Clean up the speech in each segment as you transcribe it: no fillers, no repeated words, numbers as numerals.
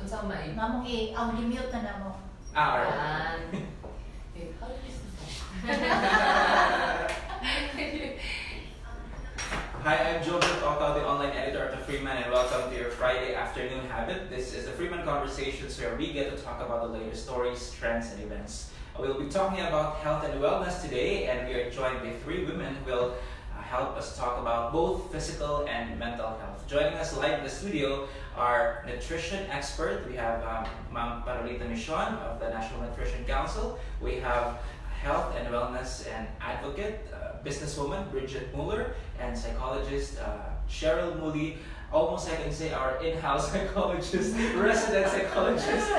Unsa may? Namong ang i-mute na namo. Alright. How is this? Hi, I'm Joseph Otto, the online editor of The Freeman, and welcome to your Friday afternoon habit. This is The Freeman Conversations, where we get to talk about the latest stories, trends, and events. We'll be talking about health and wellness today, and we are joined by three women who will help us talk about both physical and mental health. Joining us live in the studio are nutrition expert. We have Ma'am Parolita Michon of the National Nutrition Council. We have health and wellness and advocate, businesswoman Bridget Muller, and psychologist Cheryl Moody. Almost I can say our in-house psychologist, resident psychologist.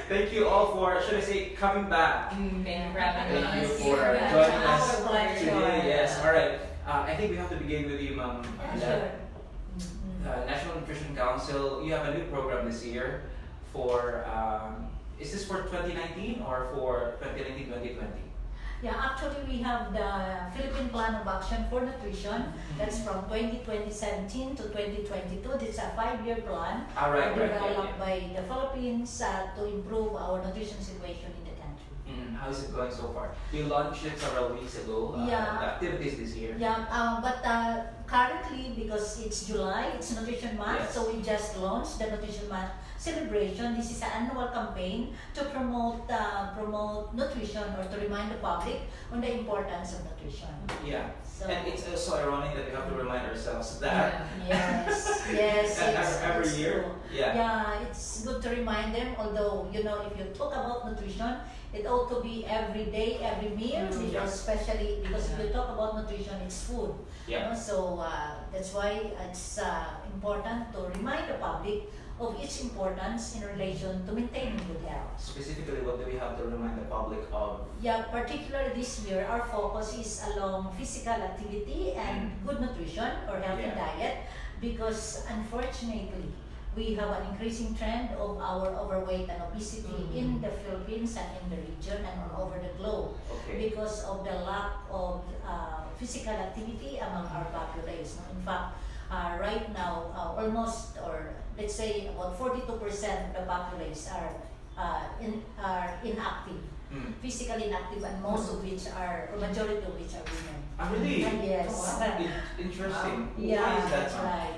Thank you all for, should I say, coming back. Thank you for having us. Thank you for joining us today. Yes, all right. I think we have to begin with you, Ma'am. National Nutrition Council, you have a new program this year for, is this for 2019 or for 2019-2020? Yeah, actually we have the Philippine Plan of Action for Nutrition. That's from 2017 to 2022. It's a 5-year plan developed by the Philippines to improve our nutrition situation in the country. How is it going so far? We launched it several weeks ago, the activities this year. Yeah, but currently, because it's July, it's Nutrition Month, so we just launched the Nutrition Month celebration. This is an annual campaign to promote nutrition, or to remind the public on the importance of nutrition. Yeah, so, and it's also ironic that we have to remind ourselves that. Yes, every year. True. Yeah. Yeah, it's good to remind them. Although if you talk about nutrition, it ought to be every day, every meal, because especially because if you talk about nutrition, it's food. Yeah. So that's why it's important to remind the public of its importance in relation to maintaining good health. Specifically, what do we have to remind the public of? Yeah, particularly this year, our focus is along physical activity and good nutrition or healthy diet, because unfortunately, we have an increasing trend of our overweight and obesity in the Philippines and in the region and all over the globe because of the lack of physical activity among our population. In fact, right now, almost, or let's say about 42% of the populace are inactive, physically inactive, and most of which are, or majority of which are women. Really? Yes. Interesting. Yeah, Why is that? that's right.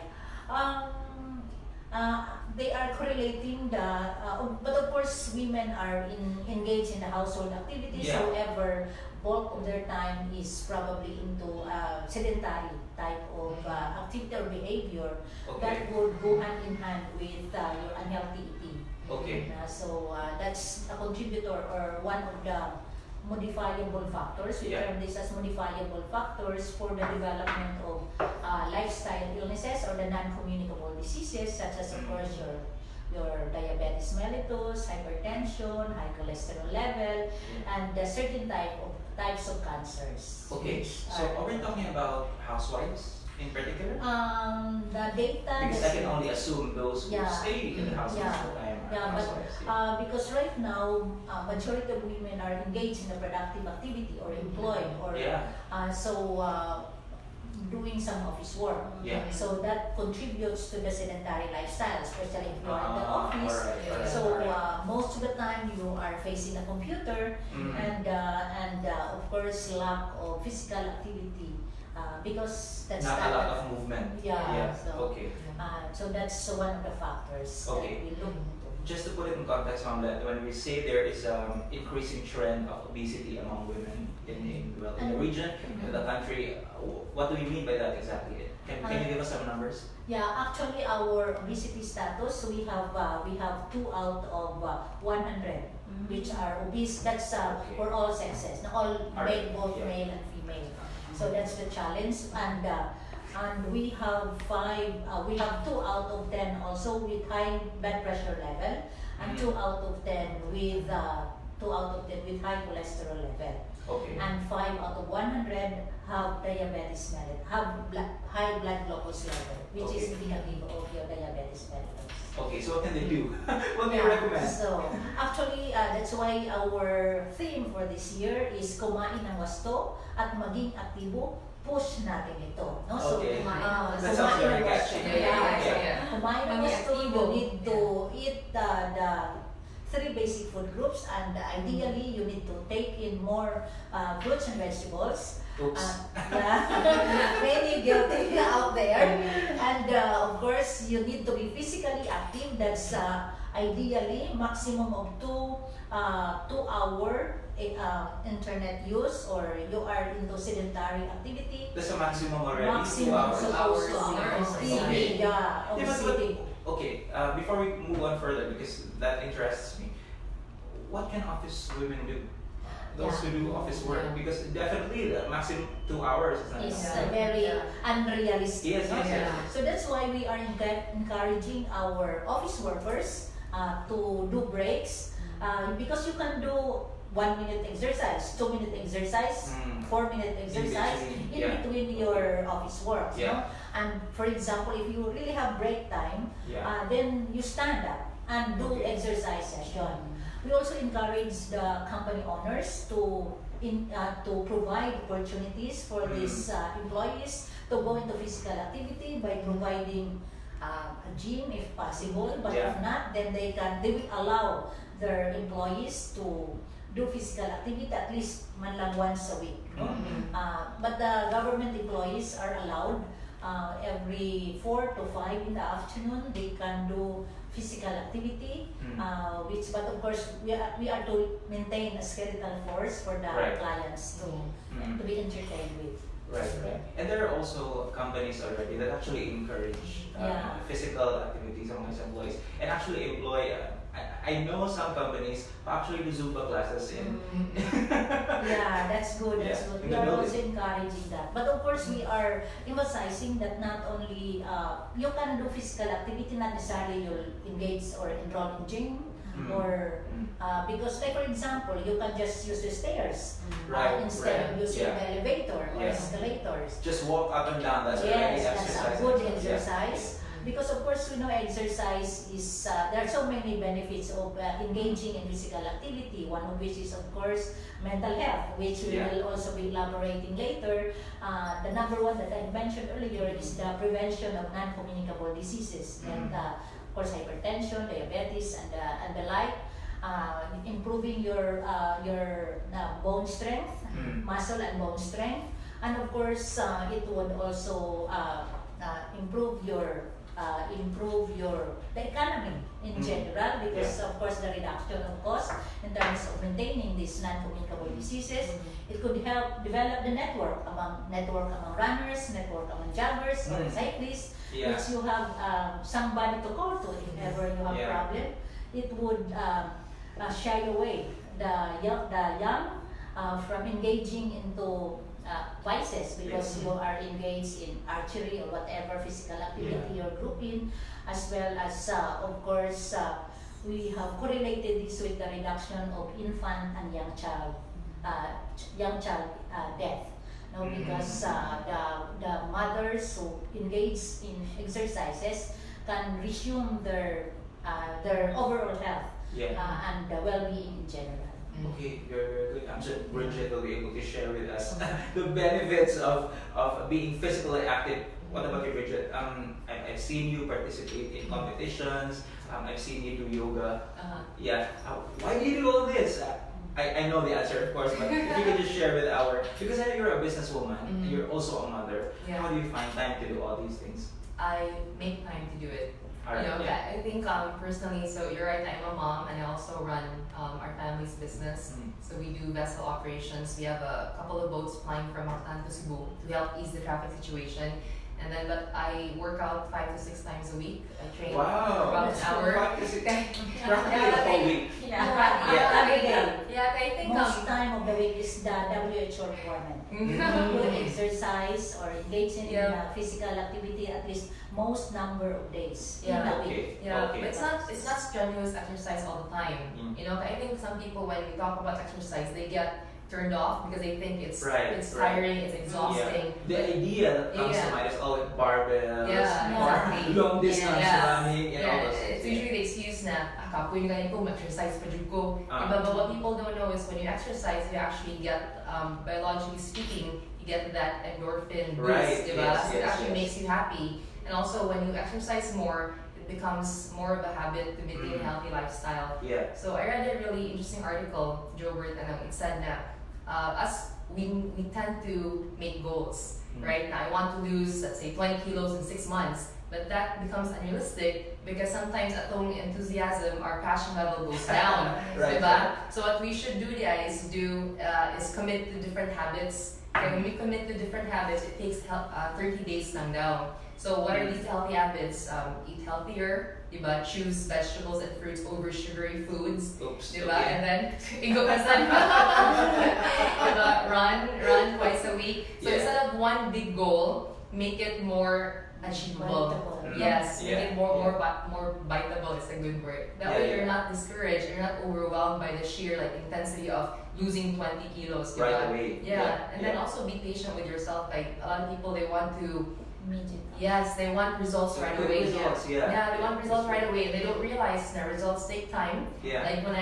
They are correlating but of course women are engaged in the household activities. However, bulk of their time is probably into sedentary type of activity or behavior that would go hand in hand with your unhealthy eating. So that's a contributor, or one of the modifiable factors. We term this as modifiable factors for the development of lifestyle illnesses or the non-communicable diseases, such as of course your diabetes mellitus, hypertension, high cholesterol level, and certain types of cancers. So are we talking about housewives in particular? The data, because I can only assume those who stay in the households but because right now majority of women are engaged in a productive activity or employed or doing some office work. So that contributes to the sedentary lifestyle, especially if you are in the office. Most of the time you are facing a computer and of course lack of physical activity because that's not a lot of movement. So that's one of the factors that we look into. Just to put it in context, Ma'am, that when we say there is increasing trend of obesity among women in the region, in the country, what do we mean by that exactly? Can you give us some numbers? Yeah, actually our obesity status, we have 2 out of 100 which are obese. That's for all sexes, both male and female. So that's the challenge, and we have 2 out of 10 also with high blood pressure level, and 2 out of 10 with high cholesterol level. And 5 out of 100 have diabetes mellitus, high blood glucose level, which is indicative of your diabetes mellitus. So what can they do? What do you recommend? So actually, that's why our theme for this year is kumain ng wasto at maging aktibo. Push natin ito, no? So, that sounds very catchy. Kumain ng wasto, you need to eat eat the three basic food groups, and ideally you need to take in more fruits and vegetables. Oops. Yeah, many guilty out there, and of course you need to be physically active. That's ideally maximum of 2 hour internet use, or you are into sedentary activity. That's a maximum already. 2 Maximum hours. supposed to Hours. TV, yeah, of Yeah, but- sitting. Okay, before we move on further, because that interests me, what can office women do? Those who do office work, Yeah. because definitely the maximum 2 hours is not Is enough. very Yeah. unrealistic. Yes, no? yes, yes. Yeah. So that's why we are encouraging our office workers to do breaks, because you can do 1 minute exercise, 2 minute exercise, Mm. 4 minute exercise between, in yeah. between your office work. Yeah. No? And for example, if you really have break time, Yeah. then you stand up and do Okay. exercise session. We also encourage the company owners to provide opportunities for these employees to go into physical activity by providing a gym if possible. But Yeah. if not, then they will allow their employees to do physical activity at least man lang once a week. No? Mhm. But the government employees are allowed every 4 to 5 in the afternoon. They can do physical activity, Mm. but of course we are to maintain a skeletal force for the Right. clients Mm. to be entertained with. Right, right. And there are also companies already that actually encourage Yeah. physical activities among its employees and actually employ. I know some companies who actually do Zumba classes in. Yeah, that's good. That's Yeah, good. in We the are building. also encouraging that. But of course, we are emphasizing that not only you can do physical activity, not necessarily you'll engage or enroll in gym, Mm. or Mm. because, like for example, you can just use the stairs Right, instead right. of using Yeah. the elevator or Yeah. escalators. Just walk up and down. That's already Yes, that's exercise. a good Yeah. exercise. Because of course, we know exercise is, there are so many benefits of engaging in physical activity, one of which is of course mental health, which we Yeah. will also be elaborating later. The number one that I mentioned earlier is the prevention of non-communicable diseases, Mhm. and of course hypertension, diabetes, and the like. Improving your bone strength, Mm. muscle and bone strength, and of course it would also improve the economy in Mm. general, because of course the reduction of cost in terms of maintaining these non-communicable diseases. It could help develop the network among runners, network among joggers or Mm. cyclists, Yeah. which you have somebody to call to if ever you have Yeah. problem. It would shy away the young from engaging into vices, because Yes. you are engaged in archery or whatever physical activity you're grouping, as well as of course we have correlated this with the reduction of infant and young child death. No, because the mothers who engage in exercises can resume their overall health Yeah. and well-being in general. Okay, very, very good. I'm sure Bridget will be able to share with us the benefits of being physically active. What about you, Bridget? I've seen you participate in competitions. I've seen you do yoga. Yeah. Why do you do all this? I know the answer, of course, but if you could just share with because I know you're a businesswoman, and you're also a mother. Yeah. How do you find time to do all these things? I make time to do it. Alright, You know, yeah. I think personally, so you're right, I'm a mom and I also run our family's business. Mm. So we do vessel operations. We have a couple of boats flying from Mactan to Cebu to help ease the traffic situation. And then, but I work out 5 to 6 times a week. I train for Wow. about an that's hour. practically the whole week. Yeah. Every day. Yeah, I think Most time of the week is the WHO requirement. You exercise or engage in Yeah. physical activity at least most number of days in Yeah. a week. Okay. Yeah, Okay. but it's not strenuous exercise all the time. Mm. You know, I think some people when we talk about exercise, they get turned off because they think it's Right, it's right. tiring, it's exhausting. Yeah. The idea that comes to Yeah. mind is all barbells, Yeah, or exactly. long distance Yeah. running, and all Yeah, those it's things. usually the excuse na kapoy na ganyan ko, exercise pa dyan ko. Ah. But what people don't know is when you exercise, you actually get, biologically speaking, you get that endorphin boost, Right, diba? yes, So it yes, actually yes. makes you happy. And also when you exercise more, it becomes more of a habit to maintain a healthy lifestyle. Yeah. So I read a really interesting article, Jobert, and it said that we tend to make goals, right? Now I want to lose, let's say, 20 kilos in 6 months, but that becomes unrealistic because sometimes at home enthusiasm, our passion level goes down, Right. diba? So what we should do, guys, is commit to different habits. Okay, when we commit to different habits, it takes 30 days lang daw. So what are these healthy habits? Eat healthier, diba? Choose vegetables and fruits over sugary foods, Oops. diba? Okay. And then, diba? Run twice a week. So Yeah. instead of one big goal, make it more achievable. Biteable. Yes, Yeah. make it more biteable is a good word. That Yeah, way yeah. you're not discouraged, you're not overwhelmed by the sheer intensity of losing 20 kilos, Right diba? away. Yeah, and then also be patient with yourself. Like a lot of people, they want to, Immediate. yes, they want results right Quick away. results, yeah. They want results right away. They don't realize that results take time. Yeah. Like when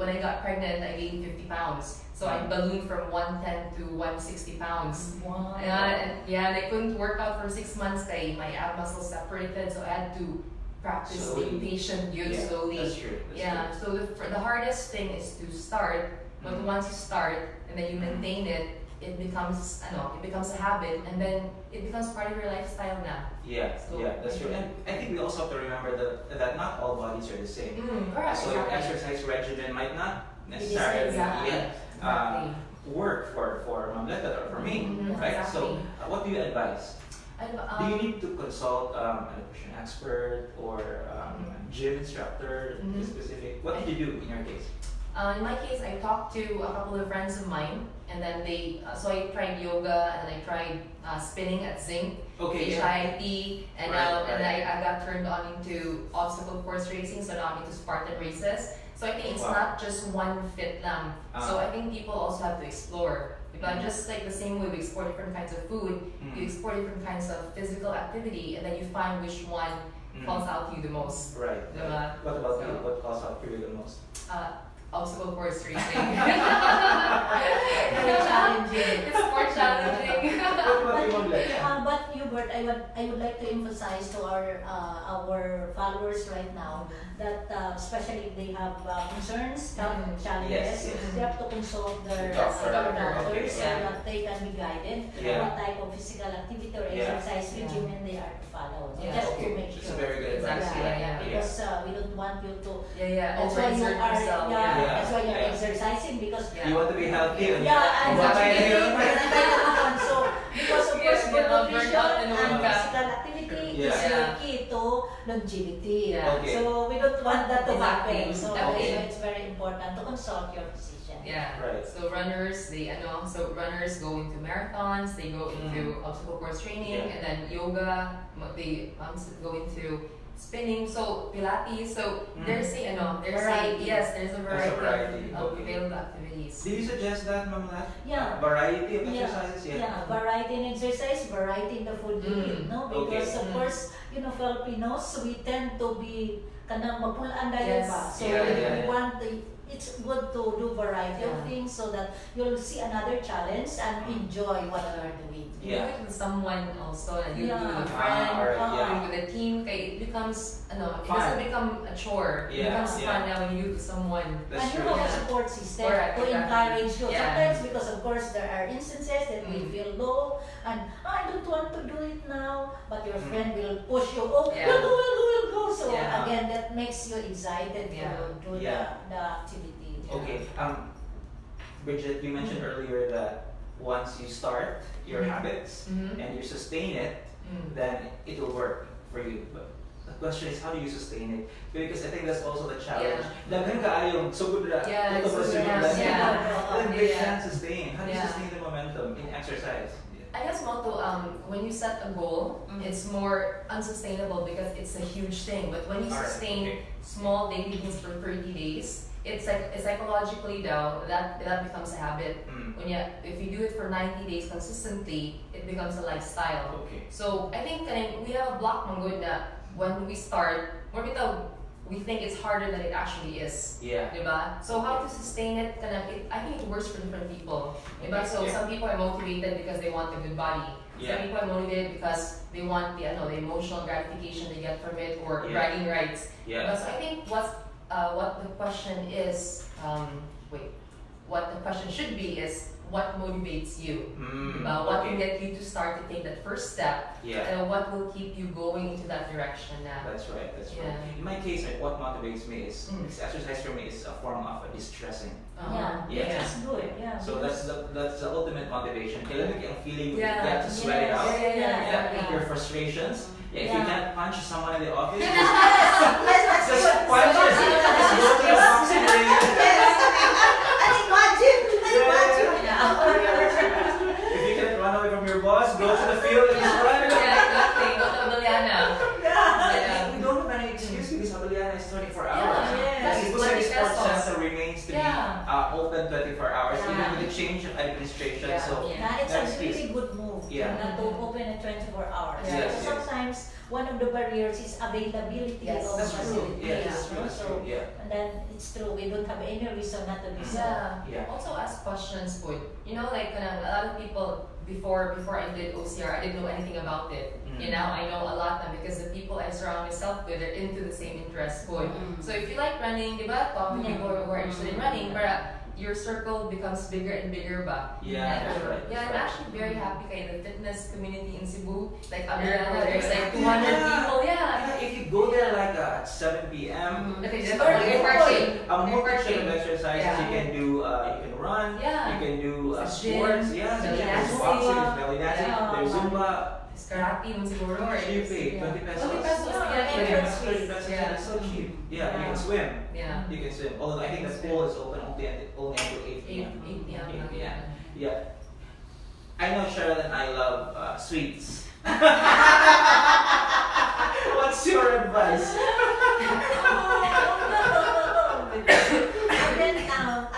I got pregnant, I gained 50 pounds. So I ballooned from 110 to 160 pounds. Wow. And I couldn't work out for 6 months. My ab muscles separated, so I had to practice Slowly. being patient, Yeah, slowly. That's true. That's Yeah. So the hardest thing is to start. But Mhm. once you start and then you maintain it, it becomes a habit, and then it becomes part of your lifestyle now. Yeah, So, yeah, that's true. And I think we also have to remember that not all bodies are the same. Correct. So your exactly. exercise regimen might not same, necessarily exactly. yet Exactly. work for Mamleta or for me, Mhm, right? So exactly. what do you advise? Do you need to consult a nutrition expert or a gym instructor Mhm. specific? What did you do in your case? In my case, I talked to a couple of friends of mine, and then so I tried yoga, and then I tried spinning at Zinc, Okay, yeah. HIIT, and Right, and right. I got turned on into obstacle course racing, so now I'm into Spartan races. So I think it's Wow. not just one fit lang. So Ah. I think people also have to explore. Because just like the same way we explore different kinds of food, you explore different kinds of physical activity, and then you find which one calls out to you the most. Right. Diba? What about you? So- What calls out for you the most? Obstacle course racing. Very challenging. It's more challenging. What about you, Mamleta? But Hubert, I would like to emphasize to our followers right now that especially if they have concerns, health Mhm. challenges, Yes, yes. they have to consult their Doctor, doctors okay, so yeah. that they can be guided Yeah. what type of physical activity or Yeah. exercise Yeah. regimen they are to follow. Yeah. Just Okay, to make it's sure. a very good advice. Exactly, yeah. Because we don't want you to. Yeah. That's why you Overexert are. yourself. Yeah, Yeah. that's why you're Yeah. exercising because. Yeah. You want to be healthy and Yeah, and what Exactly. I do? so because of Yes, course get good out, nutrition work out and and work out. physical activity Yeah. is your key to longevity. Yeah. Okay. So we don't want that to Exactly. happen. So Okay. it's very important to consult your physician. Yeah. Right. So runners, runners go into marathons, they go into obstacle course training, Yeah. and then yoga, they go into spinning, so Pilates. So there's Variety. there's a variety, variety, of okay. available activities. Do you suggest that, Mamlat? Yeah. Variety of Yeah. exercises? Yeah, variety in exercise, variety in the food we eat, no? Because Okay. of course, Filipinos, we tend to be kanang mapulaan dahil Yes. ba? So Yeah. we want it's good to do variety of Yeah. things so that you'll see another challenge and enjoy what you are doing. You do it with someone also, and you do it Yeah. with a friend, alright, you do yeah. it with a team. It becomes, it Fun. doesn't become a chore. It Yeah, becomes yeah. fun now when you do it with someone. That's And you true. have a Yeah. support system Correct, to exactly. encourage you. Yeah. Sometimes because of course there are instances that we Mm. feel low and I don't want to do it now, but your Mm. friend will push you. Oh, Yeah. we'll go. So Yeah. again, that makes you excited Yeah. to do Yeah. the activity. Okay. Bridget, you mentioned earlier that once you start your Mhm. habits Mhm. and you sustain it, then it will work for you. But the question is, how do you sustain it? Because I think that's also the challenge. Daghan kaayong sugod ra. Yeah, Ito it's ba sugod sugod ra, ra? yeah. Then they Yeah. can't sustain. How do you Yeah. sustain the momentum in exercise? I guess Moto, when you set a goal, it's more unsustainable because it's a huge thing. But when you Alright, sustain okay. small daily things for 30 days, it's psychologically though that becomes a habit. Mm. If you do it for 90 days consistently, it becomes a lifestyle. Okay. So I think we have a block manggod na when we start, we think it's harder than it actually is. Yeah. Diba? So how to sustain it, I think it works for different people. Diba? So Yeah. some people are motivated because they want a good body. Some people are motivated because they want the emotional gratification they get from it, or Yeah. bragging rights. Yeah. But so I think what the question is, what the question should be is, what motivates you? What will get you to start to take that first step, Yeah. and what will keep you going into that direction now? That's right. That's right. Yeah. In my case, like, what motivates me is Mm. this exercise for me is a form of distressing. Yeah, Yeah. that's good. Yeah. So that's the ultimate motivation. Kailan ang feeling you Yeah. get to sweat it out. Yeah. Your frustrations. Yeah, if you Yeah. can't punch someone in the office, Yes, that's just good. punch it. Just go to the boxing ring. And imagine. If you can't run away from your boss, go to the field and just run. Exactly. Go to Abeliana. Yeah. We don't have any excuse because Abeliana is 24 hours. Yeah, yes. The Cebu Sports Center remains to be Yeah. open 24 hours, Yeah. even with the change of administration. Yeah. So Yeah, it's That's a really good move Yeah. to open at 24 hours. Yes, So yes. sometimes one of the barriers is availability Yes, of that's true. facilities. yeah, Yeah. that's true. That's true. Yeah. And then it's true, we don't have any reason not to be so. Yeah. Yeah. Also ask questions, Put. A lot of people before I did OCR, I didn't know anything about it. Mm. Now I know a lot now because the people I surround myself with are into the same interest, Put. So if you like running, diba, talk to Yeah. people who are interested in running, para your circle becomes bigger and bigger ba? Yeah, And, that's right. Yeah, I'm that's right. actually very happy kay the fitness community in Cebu. Like Yeah. Abeliana, there's like 200 Yeah. people, yeah. Yeah, if you go there like at 7 p.m. Okay, It's just very they're partying. A multitude of exercises. Yeah. You can do. You can run. Yeah. You can do Sa sports. gym, Yeah. belly There's dancing. boxing. There's belly dancing. Yeah. There's Zumba. It's karate mo siguro, or Cheap it's- pay, 20 pesos. 20 pesos, Yeah, yeah, entrance yeah. 30 pesos. Yeah. That's so cheap. Yeah, you Yeah. can swim. Yeah. You can swim. Although I think the pool is open only until 8 8 p.m. 8 8 p.m. p.m. Yeah. I know Cheryl and I love sweets. What's your advice?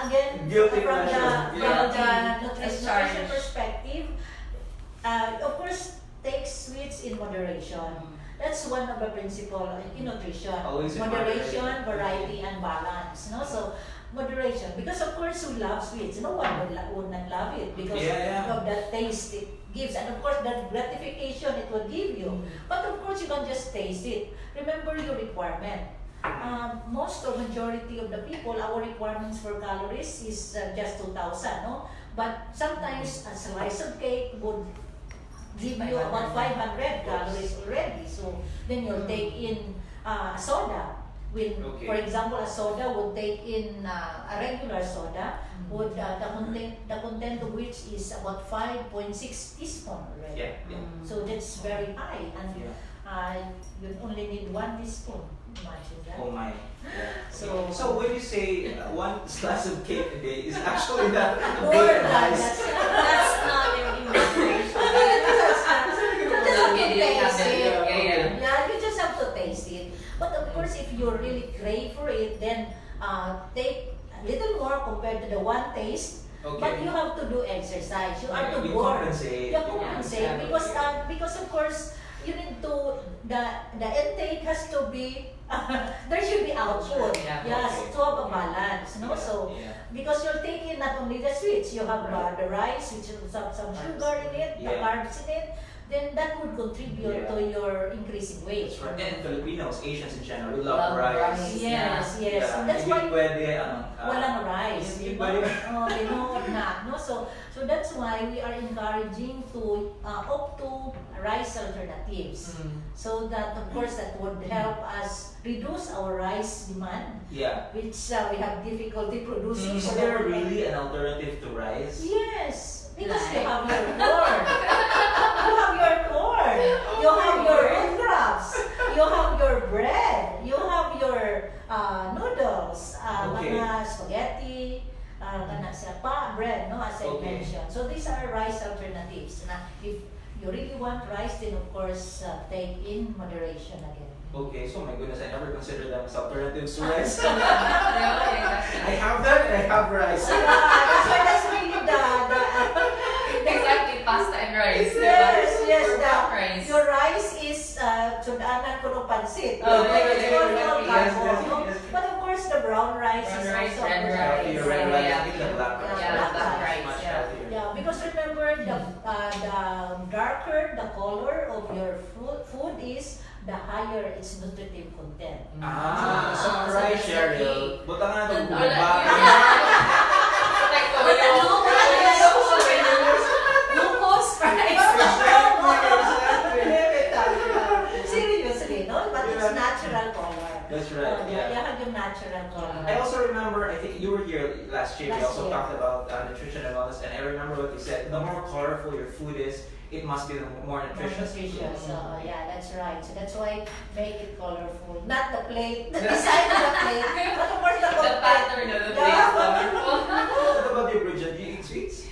Again, Guilty from pleasure. the Yeah. nutrition Charge. perspective, of course, take sweets in moderation. That's one of the principle in nutrition. Always in Moderation, moderation. variety, and balance. No, so moderation. Because of course, we love sweets. No one would not love it because Yeah. of the taste it gives, and of course, the gratification it will give you. But of course, you can just taste it. Remember your requirement. Most or majority of the people, our requirements for calories is just 2,000, no? But sometimes a slice of cake would give you about 500 calories already. So then you'll take in a soda. Okay. For example, a soda would take in a regular soda, would the content of which is about 5.6 teaspoon already. Yeah. Yeah. So that's very high, and Yeah. you only need 1 teaspoon. Imagine that. Oh my. Yeah. So- when you say one slice of cake a day is actually not a More big than advice. that's not in moderation. You just have to Okay, yeah, taste it. yeah. Yeah, you just have to taste it. But of course, if you really crave for it, then take a little more compared to the one taste. Okay. But you have to do exercise. You have to You work. compensate. You compensate Yeah, because of course you need to the intake has to be there should be output. Yeah, Yes, okay. to have a balance. No, so Yeah. because you're taking not only the sweets, you have Right. the rice, which has some sugar in it, the Yeah. carbs in it, then that would contribute Yeah. to your increasing weight. That's right. And Filipinos, Asians in general, we love Love rice. rice. Yes, yes. Yeah. And that's Hindi why pwede, walang rice. hindi Diba? pwede. Oh, they know not. No? So that's why we are encouraging to opt to rice alternatives. So that of course that would help us reduce our rice demand, Yeah. which we have difficulty producing. Is for there the- really an alternative to rice? Yes, because you Like? have your corn. You have your corn. You have your root crops. You have your bread. You have your noodles, Okay. mga spaghetti, kana siya pa, bread, no, as I Okay. mentioned. So these are rice alternatives. Na if you really want rice, then of course take in moderation again. Okay, so my goodness, I never considered them as alternatives to rice. I Yeah, have that and I have rice. That's really the exactly, pasta and rice. yes, Or brown rice. your rice is sudanan ko ng pansit. Oh, It's yeah, all yeah, yes, carbo, yes, no? yes. But of course, the brown rice Brown is rice, also red good. rice. Healthier red Yeah, rice, yeah. I think the black rice. Yeah, black Much rice, yeah. healthier. Yeah, because remember the darker the higher its nutritive content. Ah, So so that's rice the cereal. key. Buta nga Then, ng wala, buba. Like, But the glucose seriously, no? But it's Yeah. natural color. That's right, You yeah. have yung natural color. I also remember, I think you were here last year, we Last also year. talked about nutrition and wellness, and I remember what you said, the more colorful your food is, it must be the more nutritious. Nutritious. So yeah, that's right. So that's why make it colorful. Not the plate, the design of the plate, but of course the the content. pattern of the Yeah. face colorful. What about you, Bridget? Do you eat sweets?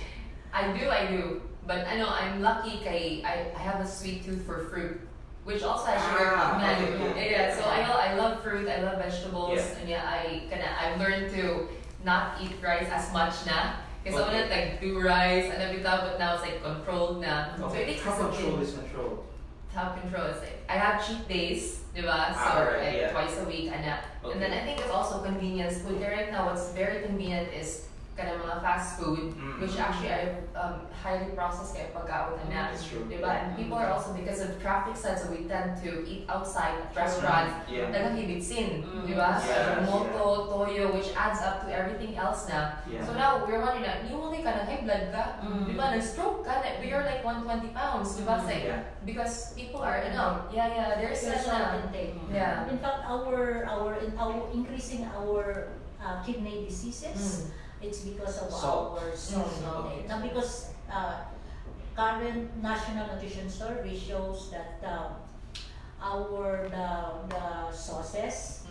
I do. But I know I'm lucky kay I have a sweet tooth for fruit. Which also has sugar content. okay. Yeah, so I love fruit, I love vegetables, Yeah. and yeah, I've learned to not eat rice as much na. Kasi I wanna like do rice and everything, but now it's like controlled na. So it takes How control discipline. is controlled? How control is like I have cheat days, diba? So Alright, like yeah. twice a week and and then I think it's also convenience food. Right now what's very convenient is kind of mga fast food, which actually I highly processed kaya pagkaon na. That's true. Diba? And people are also, because of traffic side, so we tend to eat outside at restaurants. Yeah. Nagkakibitsin, diba? Yeah, So, moto, toyo, which adds up to everything else na. Yeah. So now, we're wondering na, huli ka na, high blood ka, Mm. diba? Nag-stroke ka na, you're like 120 pounds, diba? It's like, Yeah. because people are, there's There's that na. salt intake. Yeah. In fact, our increasing our kidney diseases, it's because of Salt. our salt Okay. intake. Now, because current National Nutrition Survey shows that the sauces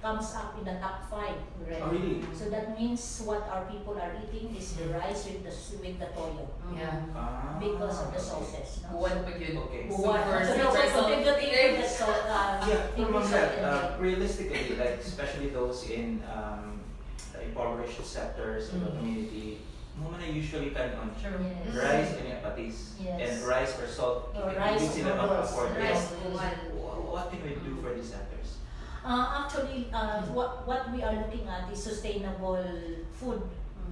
comes up in the top 5 already. Oh, really? So that means what our people are eating is the rice with the toyo Yeah. Ah, because of the sauces. No? Buwan pa yun. Okay. Buwan. Super, So super that's salt. contributing to the salt. Yeah, from increase that, salt intake. realistically, like especially those in the impoverished sectors in the community, mo man na usually on True. Yes. rice and yung patis. Yes. And rice or salt, Or hindi rice sila noodles. mag-afford. Rice Yes. noodles. What can we do for these sectors? Actually, what we are looking at is sustainable food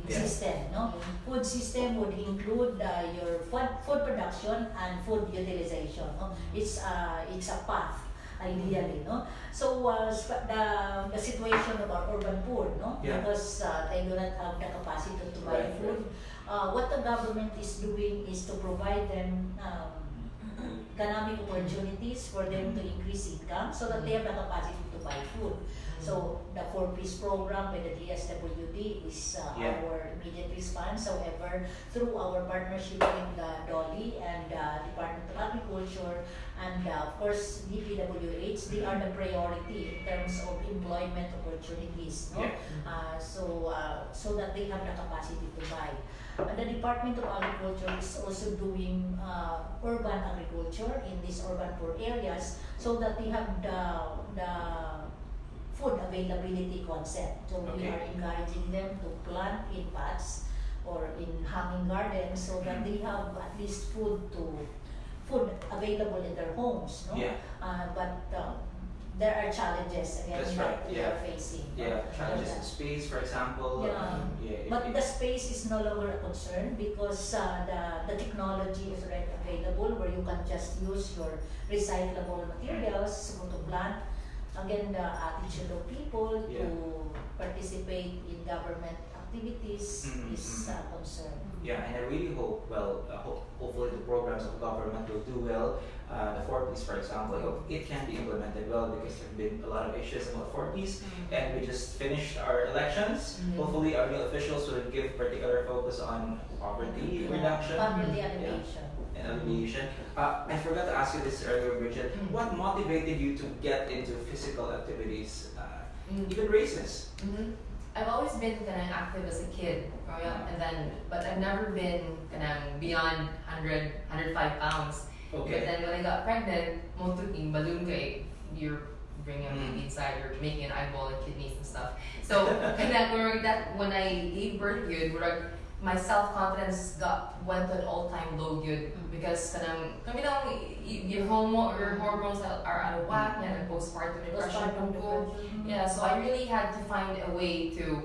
Yeah. system. No, food system would include your food production and food utilization. No, it's a path ideally. No, so the situation of our urban poor. No, Yeah. because they do not have the capacity to buy Right, food. What the government is doing is to provide them economic opportunities for them to increase income so that they have the capacity to buy food. So the 4-piece program by the DSWD is Yeah. our immediate response. However, through our partnership with Dolly and Department of Agriculture and of course DPWH, they are the priority in terms of employment opportunities. No? Yeah. So that they have the capacity to buy. The Department of Agriculture is also doing urban agriculture in these urban poor areas so that they have the food availability concept. So we Okay. are encouraging them to plant in pots or in hanging gardens so that they have at least food available in their homes. No? Yeah. But there are challenges again That's that right, we yeah. are facing. Yeah, challenges in space, for example. Yeah. Yeah, But the space is no longer a concern because the technology is already available where you can just use your recyclable materials to plant. Again, the attitude of people Yeah. to participate in government activities is a concern. Yeah, and I really hope, hopefully the programs of government will do well. The 4Ps, for example, I hope it can be implemented well because there have been a lot of issues about 4Ps, and we just finished our elections. Hopefully, our new officials will give particular focus on poverty reduction Poverty alleviation. and alleviation. I forgot to ask you this earlier, Bridget. What motivated you to get into physical activities, even races? I've always been kind of active as a kid, growing up, but I've never been kind of beyond 105 pounds. But Okay. then when I got pregnant, mo tuking balloon ka you're bringing a baby inside, you're making an eyeball and kidneys and stuff. So when I gave birth, my self-confidence went to an all-time low because your hormones are out of whack, and postpartum depression. Yeah, so I really had to find a way to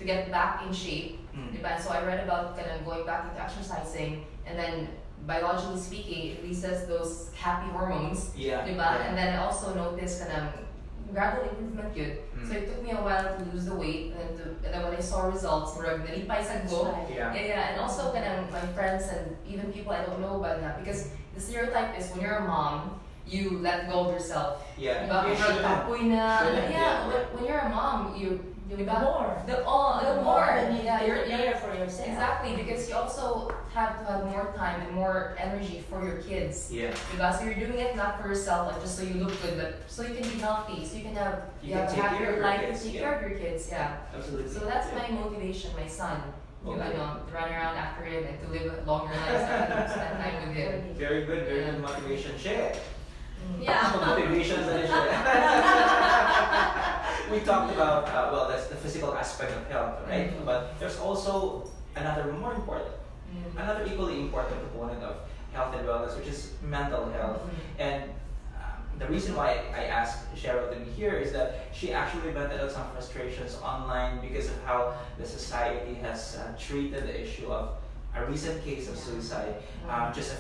get back in shape. Diba? So I read about going back into exercising, and then biologically speaking, it releases those happy hormones, Yeah. diba? Yeah. And then I also noticed gradual improvement yun. So it took me a while to lose the weight, and then when I saw results, murag nalipay sa That's go. right. Yeah. Yeah, and also my friends and even people I don't know about that, because the stereotype is when you're a mom, you let go of yourself. Yeah. Diba? You Murag shouldn't. kapoy na. Shouldn't, Yeah, yeah. but when you're a mom, you You diba? more. The more. When you Yeah, you're there for yourself. exactly, because you also have to have more time and more energy for your kids. Yeah. Diba? So you're doing it not for yourself, like just so you look good, but so you can be healthy, so you can have You can have a take care of happier your life, kids, take yeah. care of your kids. Yeah. Absolutely. So that's Yeah. my motivation, my son. Okay. Run around after him and to live longer lives and spend time with him. Very good motivation. Share. Yeah. Motivation sa siya. We talked about, well, that's the physical aspect of health, right? Mhm. But there's also another more important, another equally important component of health and wellness, which is mental health. And the reason why I asked Cheryl to be here is that she actually vented out some frustrations online because of how the society has treated the issue of a recent case of suicide. Just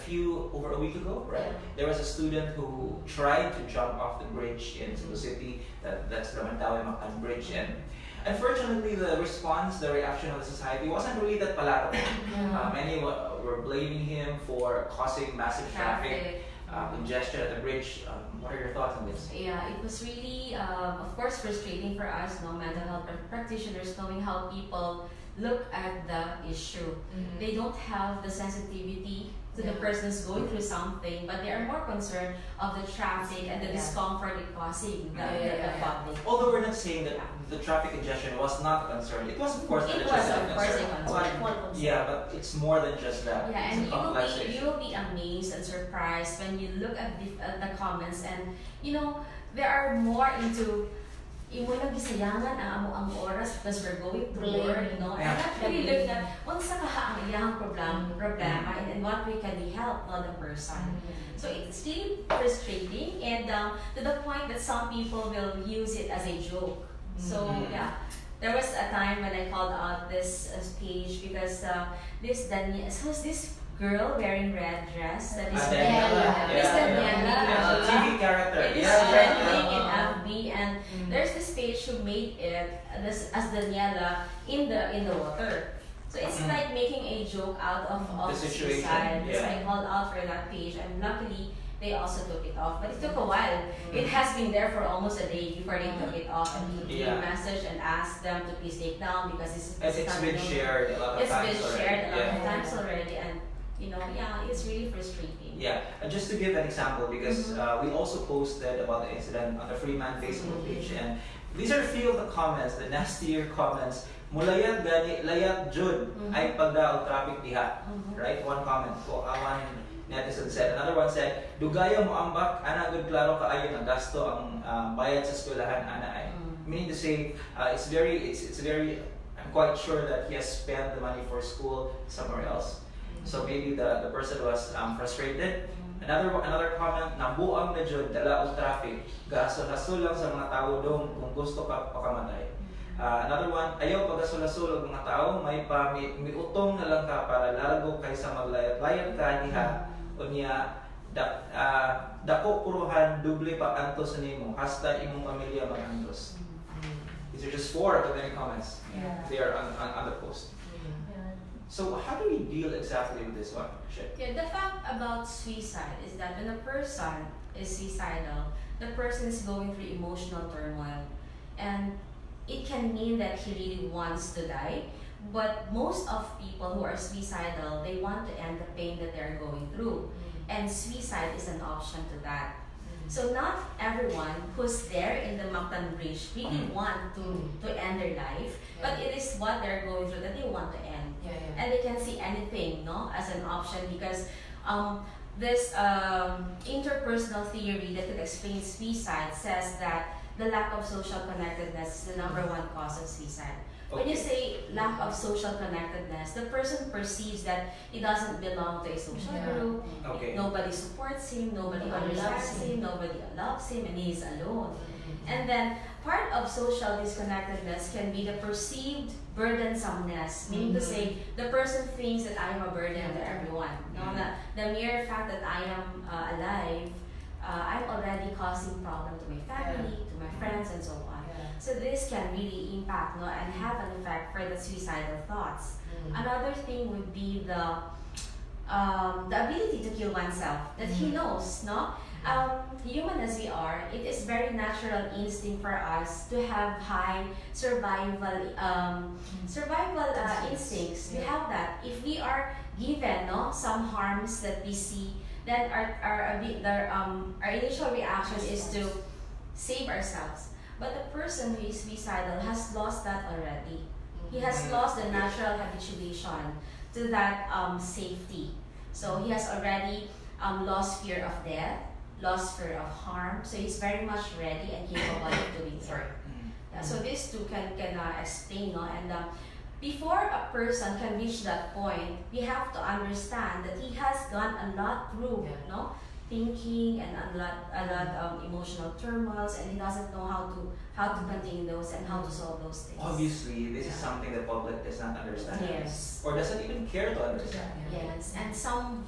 over a week ago, right? Yeah. There was a student who tried to jump off the bridge in Cebu City, that's the Mandaue-Mactan Bridge, and unfortunately the reaction of the society wasn't really that palatable. Many were blaming him for causing massive traffic congestion at the bridge. What are your thoughts on this? Yeah, it was really, of course, frustrating for us, mental health practitioners, knowing how people look at the issue. They don't have the sensitivity to the Yeah. person's going through something, but they are more concerned of the traffic and the Yeah. discomfort it causing the public. Although we're not saying that the traffic congestion was not a concern, it was of course It a was, legitimate of course, a concern. concern. But- Yeah, but it's more than just that. Yeah, It's and a complex you issue. will be amazed and surprised when you look at the comments, and there are more into imo lang gisayangan ang ang oras because we're going to work, Yeah. and actually look at unsa kaha ang iyang problema and in what way can we help the person. So it's really frustrating, and to the point that some people will use it as a joke. So Mhm. yeah, there was a time when I called out this page because this girl wearing red dress that is Daniela. Miss Daniela. Yeah, the TV character. It is Yeah, trending in yeah. FB, and there's this page who made it as Daniela in the water. So it's Mhm. like making a joke out of The situation, suicide. So yeah. I called out for that page, and luckily they also took it off. But it took a while. It has been there for almost a day before they took it off, and we Yeah. messaged and asked them to please take down because It's not been known. shared a lot of It's times been already. shared a lot Yeah. of times already, and it's really frustrating. Yeah, and just to give an example, because we also posted about the incident on the Freeman Facebook page, and these are a few of the comments, the nastier comments. Mulayat gani, layat jud, ay pagdaog traffic diha. Right? One comment. One netizen said. Another one said, dugayo mo ambak, ana good klaro kaayo na gasto ang bayad sa eskwelahan ana ay. Meaning to say, it's very. I'm quite sure that he has spent the money for school somewhere else. So maybe the person was frustrated. Another comment, nabuang na jud dala og traffic. Gasol-hasol lang sa mga tao dong kung gusto ka pakamatay. Another one, ayaw pagasul-hasol og mga tao, may miutong na lang ka para largo kaysa maglayat-layat ka diha. Unya dako puruhan duble pa antos nimo hasta imong pamilya magantos. These are just four of the many comments. Yeah. They are on the post. So how do we deal exactly with this one? Yeah, the fact about suicide is that when a person is suicidal, the person is going through emotional turmoil, and it can mean that he really wants to die. But most of people who are suicidal, they want to end the pain that they're going through, and suicide is an option to that. So not everyone who's there in the Mactan Bridge really want to end their life, but it is what they're going through that they want to end. And they can see anything as an option because this interpersonal theory that could explain suicide says that the lack of social connectedness is the number one cause of suicide. When you say lack of social connectedness, the person perceives that he doesn't belong to a social group, Okay. nobody supports him, nobody Nobody understands loves him. him, nobody loves him, and he's alone. And then part of social disconnectedness can be the perceived burdensomeness, meaning to say the person thinks that I am a burden to everyone. No, the mere fact that I am alive, I'm already causing problem to my family, to my friends, and so on. So this can really impact, no, and have an effect for the suicidal thoughts. Another thing would be the ability to kill oneself, that he knows, no? Human as we are, it is very natural instinct for us to have high survival instincts. We have that. If we are given, no, some harms that we see, then our initial reaction is to save ourselves. But the person who is suicidal has lost that already. He has lost the natural habituation to that safety. So he has already lost fear of death, lost fear of harm. So he's very much ready and capable of doing it. Yeah, so these two can explain, no? And before a person can reach that point, we have to understand that he has gone a lot through, no, thinking and a lot emotional turmoils, and he doesn't know how to contain those and how to solve those things. Obviously, this is something the public does not understand. Yes. Or doesn't even care to understand. Yes, and some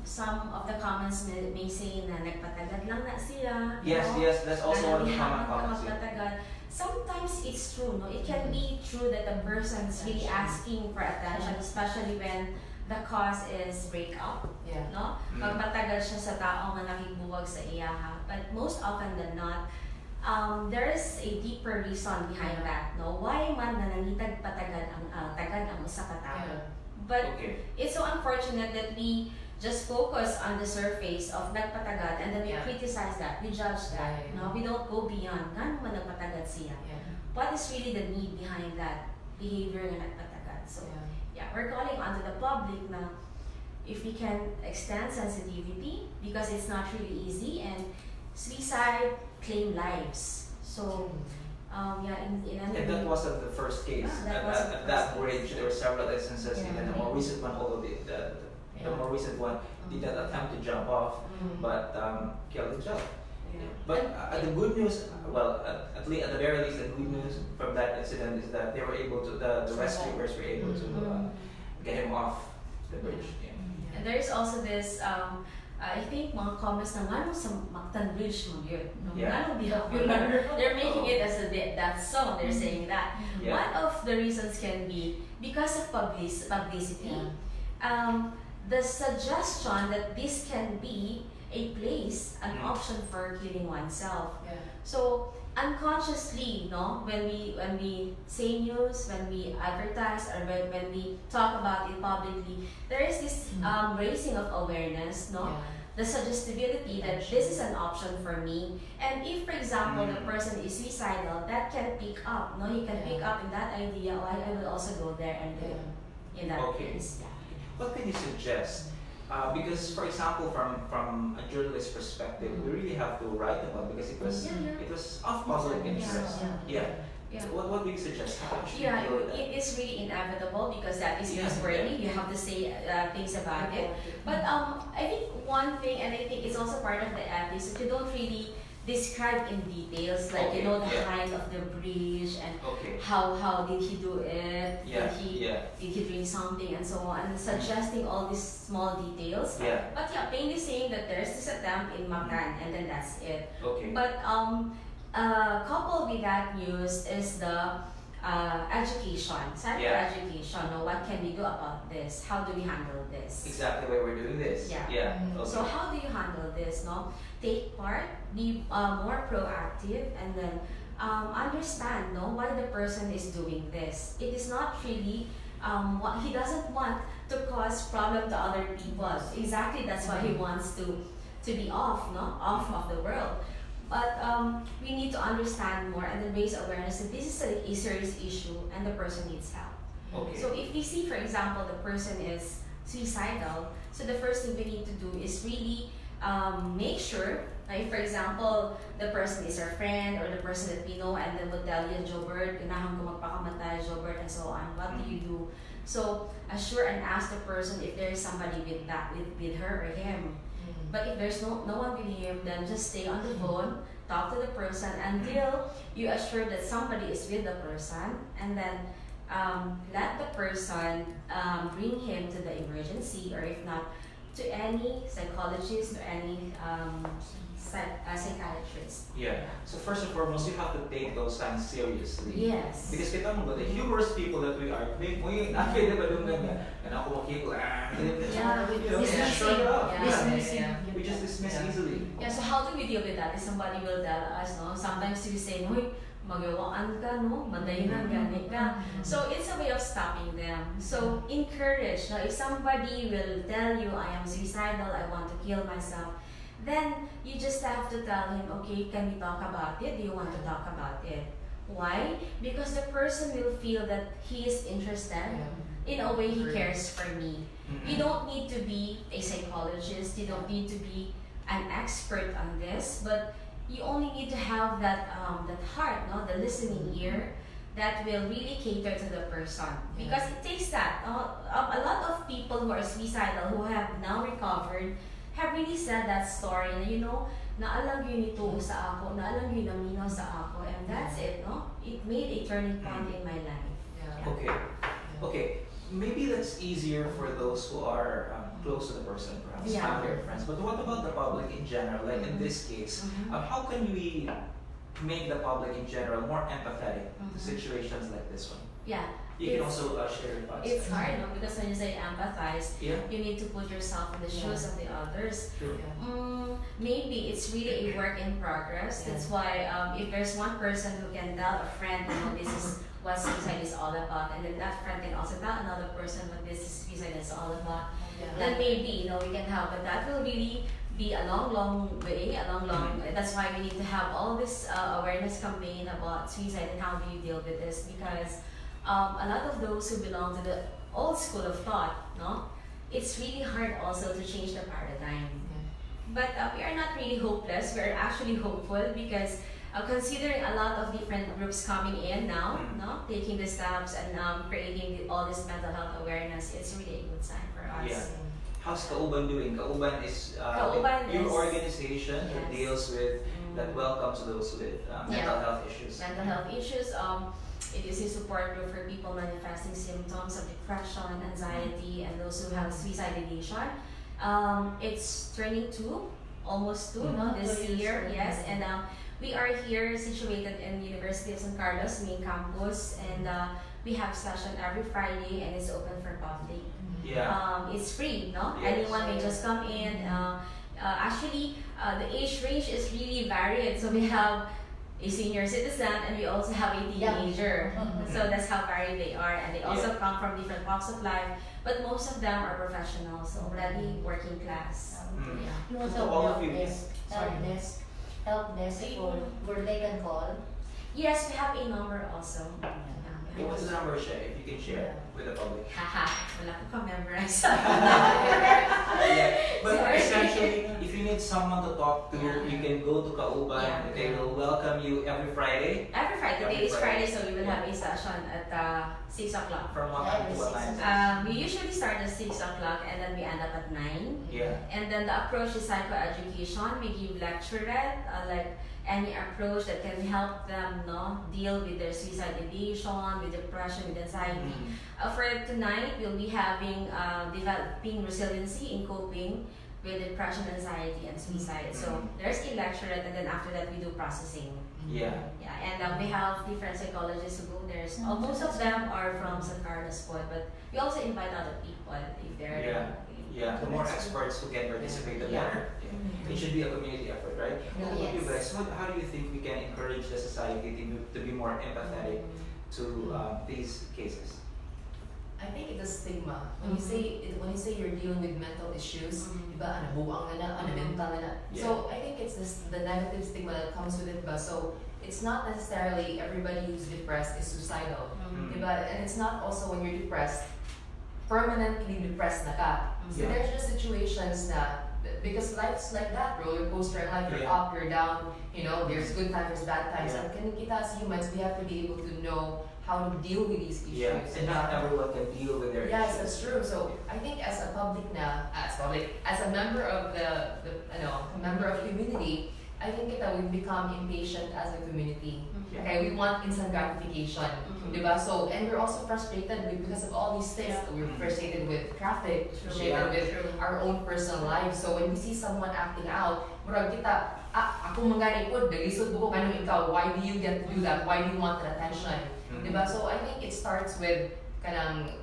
of the comments may say na nagpatagad lang na sila. Yes, no? yes, that's also one of the common Nanabihan comments. ka magpatagad. Sometimes it's true, no? It can be true that the person is really asking for attention, especially when the cause is breakup, no? Magpatagal siya sa tao nga nakibuwag sa iya, ha? But most often than not, there is a deeper reason behind that, no? Why man nanangitag patagad ang tagad ang usa ka tao? But it's so unfortunate that we just focus on the surface of nagpatagad, and then we criticize that, we judge that, no? We don't go beyond, ngano man nagpatagad siya? What is really the need behind that behavior na nagpatagad? So, we're calling onto the public na if we can extend sensitivity, because it's not really easy, and suicide claim lives. So, And that wasn't the first case. At that bridge, there were several instances, even the more recent one, although the more recent one did not attempt to jump off, but killed himself. But the good news, well, at the very least, the good news from that incident is that they were able to, the rescuers were able to get him off the bridge. And there is also this, I think mga comments na ngano sa Mactan Bridge mo yun. Ngano behavior. They're making it as that song, they're saying that. One of the reasons can be because of publicity. The suggestion that this can be a place, an option for killing oneself. So unconsciously, no, when we say news, when we advertise, or when we talk about it publicly, there is this raising of awareness, no, the suggestibility that this is an option for me. And if, for example, the person is suicidal, that can pick up, no, he can pick up in that idea. Oh, I will also go there and do it in that case. What can you suggest? Because, for example, from a journalist perspective, we really have to write about it because it was of public interest. What do you suggest? It is really inevitable because that is newsworthy. You have to say things about it. But I think one thing, and I think it's also part of the ethics, that you don't really describe in details, like the height of the bridge and how did he do it, did he drink something and so on, and suggesting all these small details. But plainly saying that there's this attempt in Mactan, and then that's it. But coupled with that news is the education, education. What can we do about this? How do we handle this? Exactly why we're doing this. So how do you handle this? No, take part, be more proactive, and then understand, no, why the person is doing this. It is not really what he doesn't want to cause problem to other people. Exactly, that's why he wants to be off of the world. But we need to understand more and then raise awareness that this is a serious issue and the person needs help. So if we see, for example, the person is suicidal, so the first thing we need to do is really make sure, like for example, the person is our friend or the person that we know, and then will tell you, Jobert, ganahan ko magpakamatay, Jobert, and so on. What do you do? So assure and ask the person if there is somebody with her or him. But if there's no one with him, then just stay on the phone, talk to the person until you assure that somebody is with the person, and then let the person bring him to the emergency, or if not, to any psychologist or any psychiatrist. Yeah. So first and foremost, you have to take those signs seriously. Yes. Because kita mo ba, the humorous people that we are, may nakita ba doon nga, na ako makikita, Yeah, you know, dismissing. shrug it off. Yeah. Dismissing. We just dismiss Yeah. easily. Yeah, so how do we deal with that? If somebody will tell us, no? Sometimes we say, "Hoy, magawaan ka, no? Madayinan, ganit ka." So it's a way of stopping them. So encourage. Now, if somebody will tell you, "I am suicidal, I want to kill myself," then you just have to tell him, "Okay, can we talk about it? Do you want to talk about it?" Why? Because the person will feel that he is interested. In a way, he cares for me. You don't need to be a psychologist. You don't need to be an expert on this, but you only need to have that heart, no, the listening ear, that will really cater to the person. Because it takes that. A lot of people who are suicidal, who have now recovered, have really said that story. Na, you know, naalam yun ito sa ako, naalam yun naminaw sa ako, and that's it, no? It made a turning point in my life. Yeah. Okay. Okay. Maybe that's easier for those who are close to the person, perhaps Yeah. family or friends. But what about the public in general? Like in this case, how can we make the public in general more empathetic to situations like this one? Yeah. You can It's- also share your thoughts. It's hard, no? Because when you say empathize, Yeah. you need to put yourself in the shoes of the others. True. Maybe it's really a work in progress. That's why if there's one person who can tell a friend, you know, this is what suicide is all about, and then that friend can also tell another person what this suicide is all about, then maybe, you know, we can help. But that will really be a long way, that's why we need to have all this awareness campaign about suicide and how do you deal with this, because a lot of those who belong to the old school of thought, no, it's really hard also to change the paradigm. But we are not really hopeless. We are actually hopeful because considering a lot of different groups coming in now, no, taking the steps and creating all this mental health awareness, it's really a good sign for us. Yeah. How's Kauban doing? Kauban is Kauban your is- organization that Yes. deals with, that welcomes those with mental health issues. Mental health issues. It is a support group for people manifesting symptoms of depression, anxiety, and those who have suicide ideation. It's turning almost two, no, this 2 years year, old. yes, and we are here situated in University of San Carlos main campus, and we have session every Friday, and it's open for public. Yeah. It's free, no? Yes. Anyone may just come in. Actually, the age range is really varied. So we have a senior citizen and we also have a teenager. So that's how varied they are, and they also come from different walks of life. But most of them are professionals, already working class. Mm. You To also all of help you. desk, help desk for where they can call. Yes, we have a number also. Okay, what's the number, share, if you can share with the public? Haha, wala ko ka-memorize. Yeah. But Sorry. essentially, if you need someone to talk to, Yeah. you can go to Kauban. Yeah. They will welcome you every Friday. Every Friday, today Every is Friday. Friday, so we will have a session at 6 o'clock. From what time to what Every time? We usually start at 6 o'clock and then we end up at 9. Yeah. And then the approach is psychoeducation. We give lecturette, like any approach that can help them, no, deal with their suicide ideation, with depression, with anxiety. Mm. For tonight, we'll be having developing resiliency in coping with depression, anxiety, and suicide. So there's a lecturette, and then after that we do processing. Yeah. Yeah, and we have different psychologists who go there. So, most of them are from San Carlos Pod, but we also invite other people if they're Yeah. Yeah. The more experts who can participate, the better. Yeah. It should be a community effort, right? What about you guys? How do you think we can encourage the society to be more empathetic to these cases? I think it's a stigma. When you say you're dealing with mental issues, diba, buang na, mental na. Yeah. So I think it's the negative stigma that comes with it. But so it's not necessarily everybody who's depressed is suicidal, diba? And it's not also when you're depressed, permanently depressed na ka. So Yeah. there's just situations na, because life's like that, roller coaster in life, you're Yeah. up, you're down, you know, there's good times, bad times. Yeah. And can kita as humans, we have to be able to know how to deal with these issues. Yeah. And not everyone can deal with their Yes, issues. that's true. So I think as a member of the a member of community, I think that we've become impatient as a community. Yeah. Okay, we want instant gratification, diba? So, and we're also frustrated because of all these things. Yeah. We're frustrated with traffic, frustrated Yeah. with our own personal lives. So when we see someone acting out, murag kita, ako mangani po, dalisod ko kanang ikaw. Why do you get to do that? Why do you want that attention? Diba? So I think it starts with kanang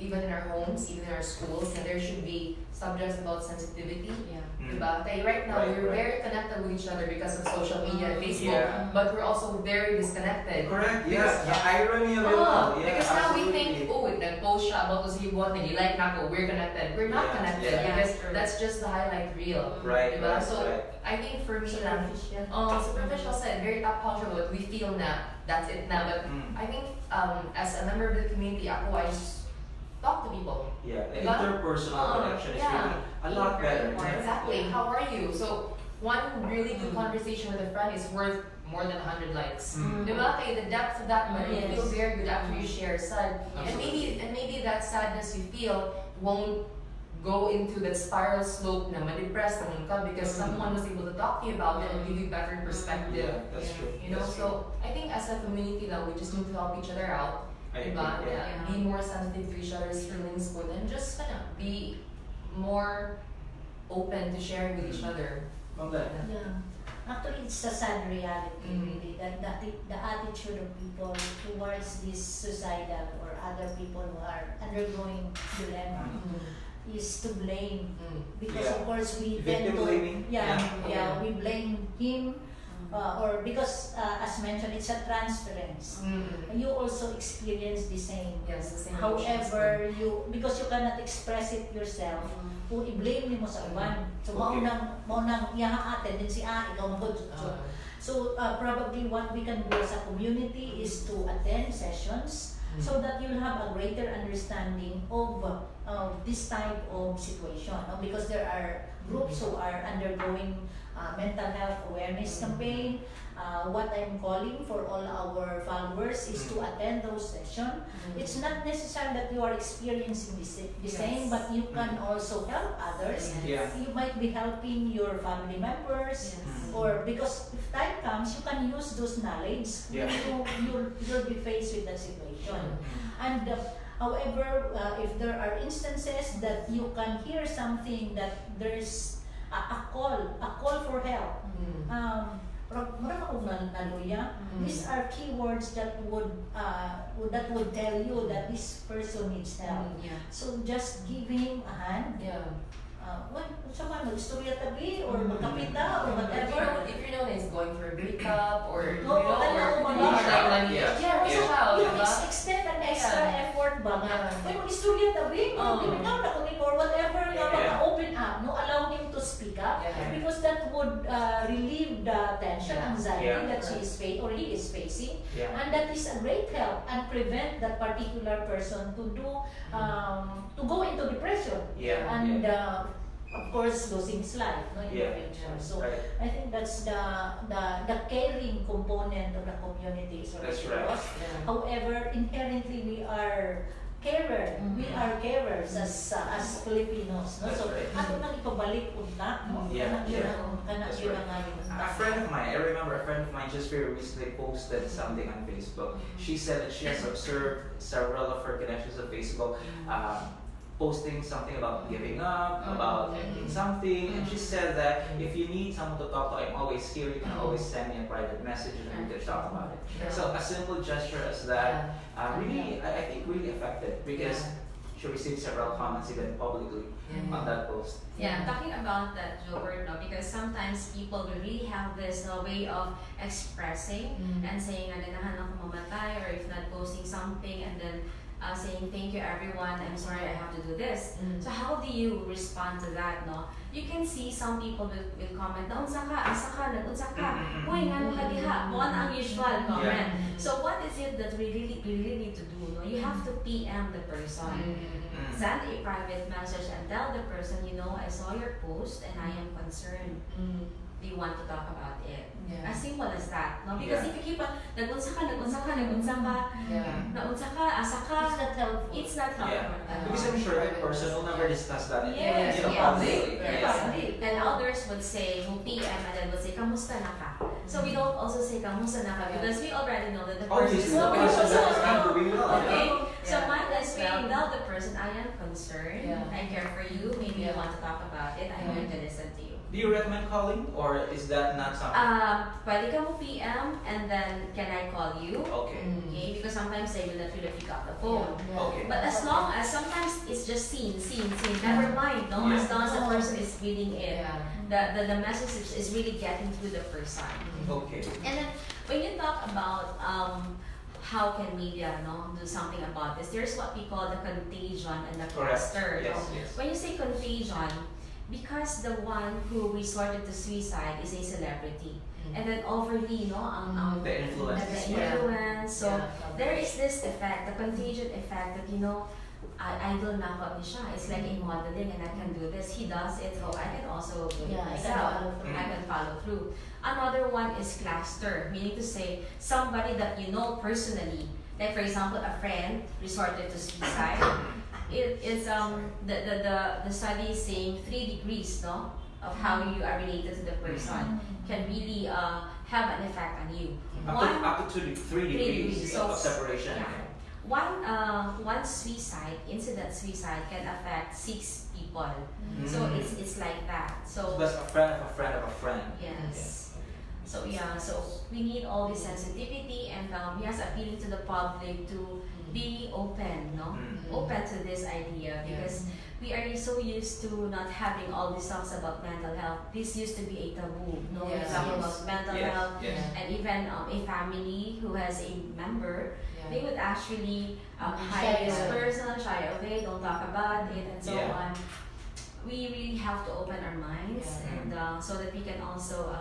even in our homes, even in our schools, and there should be subjects about sensitivity. Yeah. Diba? Kaya right now, Right, we're right. very connected with each other because of social media and Facebook, Yeah. but we're also very disconnected. Correct, Because- yeah. The irony of it Oh, all. Yeah, because now we absolutely. think, oh, nag-post siya about to see what like na ko, we're connected. We're not Yeah, connected yeah. because Yeah, true. that's just the highlight reel. Right, Diba? right, So, right. I think for me lang, Superficial. superficial said, very top culture, but we feel na that's it na. But I think as a member of the community, ako, I just talk to people. Yeah, the Diba? interpersonal connection is yeah. really a lot better. Exactly. How are you? So, one really good conversation with a friend is worth more than 100 likes. Mm. Diba? Kaya the depth of that matter, you Yes. feel very good after you share sad. And maybe that sadness you feel won't go into that spiral slope na ma-depressed naman ka because someone was able to talk to you about it and give you better perspective. Yeah, that's true. You know, That's true. so I think as a community now, we just need to help each other out. I Diba? agree, yeah. Yeah. Be more sensitive to each other's feelings and just be more open to sharing with each other. Ma'am Dan. Yeah. Actually, it's a sad reality, really, that the attitude of people towards this suicidal or other people who are undergoing dilemma is to blame. Because Yeah. of course we Victim tend to, blaming? yeah, we blame him, or because as mentioned, it's a transference. You also experience the same. Yes, the same However, because you cannot express it yourself, kung i-blame mo sa uban. So, Okay. maunang iyaha atin din si ikaw magod. So, probably what we can do as a community is to attend sessions so that you'll have a greater understanding of this type of situation. Because there are groups who are undergoing mental health awareness campaign. What I'm calling for all our followers is to attend those sessions. It's not necessary that you are experiencing the same, but you can also help others. Yeah. You might be helping your family members, or because if time comes, you can use those knowledge Yeah. when you'll be faced with that situation. And however, if there are instances that you can hear something that there's a call for help. Mura akong naluya. These are keywords that would tell you that this person needs help. So just give him a hand. Someone mag-istorya tabi or magkapita or whatever. If you know that he's going through a breakup or Oo, wala or akong Yeah. yeah, reach out, You diba? extend an extra Yeah. effort ba nga? Yeah. Uy, mag-istorya tabi, Oo. ikaw na kung or whatever nga Yeah. maka-open up, no, allow him to speak up Yeah. because that would relieve the tension, Yeah. anxiety Yeah. that she is facing or he is facing, Yeah. and that is a great help and prevent that particular person to go into depression Yeah. and of course losing his life, no, in Yeah. the future. So Right. I think that's the caring component of the community is already That's right. lost. However, inherently we are carer. We are carers as Filipinos, no? That's So right. ato nang ipabalik unta, no? Yeah, Kana That's yun right. ang ngayon. A friend of mine, I remember a friend of mine just very recently posted something on Facebook. She said that she has observed several of her connections on Facebook posting something about giving up, about ending something, and she said that if you need someone to talk to, I'm always here. You can always send me a private message and we can talk about it. So a simple gesture as that really, I think, really affected because she received several comments even publicly on that post. Yeah, talking about that, Gilbert, no, because sometimes people will really have this way of expressing and saying, "Naganahan ako mamatay," or if not posting something and then saying, "Thank you everyone, I'm sorry I have to do this." So how do you respond to that, no? You can see some people will comment, "Naunsa ka, asa ka, nagunsa ka, uy, nga ka diha," mo ang usual comment. So what is it that we really need to do, no? You have to PM the person. Send a private message and tell the person, I saw your post and I am concerned. they want to talk about it. Yeah. As simple as that, no? Because Yeah. if you keep on nagunsa ka, Yeah. naunsa ka, asa ka, It's not helpful. it's not helpful. Yeah. Because I'm sure that person will never discuss that in Yes, you know, yes. publicly. Yes. Yes. And others would say, who PM, and then would say, kamusta na ka? So we don't also say, kamusta na ka? Because we already know that the person Obviously, is the not person that is concerned. not doing well. Okay, so Yeah. mine is feeling tell the person, I am concerned, Yeah. I care for you, maybe you Yeah. want to talk about it, I'm going to listen to you. Do you recommend calling, or is that not something? Pwede ka mo PM, and then can I call you? Okay. Okay, because sometimes they will not really pick up the phone. Okay. But as long as sometimes it's just seen, never mind, no? As long as the person is reading it, the message is really getting to the person. Okay. And then when you talk about how can media do something about this, there's what we call the contagion and the Correct. cluster. Yes, yes. When you say contagion, because the one who resorted to suicide is a celebrity, and then overly, The influence. the Yeah. influence. So there is this effect, the contagion effect that idol na ako ni siya. It's like a modeling, and I can do this. He does it, so I can also do it Yeah, I can myself. follow through. I can follow through. Another one is cluster, meaning to say somebody that you know personally. Like for example, a friend resorted to suicide. It is the study is saying 3 degrees of how you are related to the person can really have an effect on you. Up to 3 degrees degrees. of So, separation. yeah. One suicide can affect 6 people. So it's like that. So That's a friend of a friend of a friend. yes. So we need all this sensitivity, and yes, appealing to the public to be open, open to this idea, because we are so used to not having all these talks about mental health. This used to be a taboo. We Yes. talk about mental health, Yes. and even a family who has a member, they would actually Shy hide this away. person, shy away, don't talk about it, and so Yeah. on. We really have to open our minds, Yeah. and so that we can also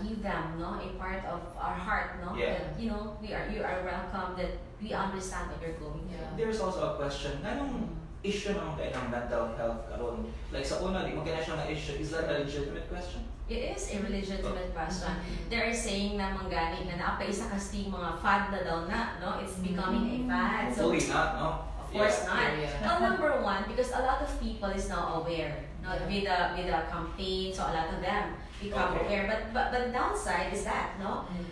give them a part of our heart, Yeah. that you are welcome, that we understand what you're going through. There's also a question, anong issue naman kayo ng mental health karon? Like sa una, di mo kaya siya na issue. Is that a legitimate question? It is a legitimate question. They are saying na manggaling na napaisa kasi mga fad na daw na, it's becoming a fad. So Hopefully not, no? of course not. Yeah. Well, number one, because a lot of people is now aware, with the campaign, so a lot of them become Okay. aware. But the downside is that,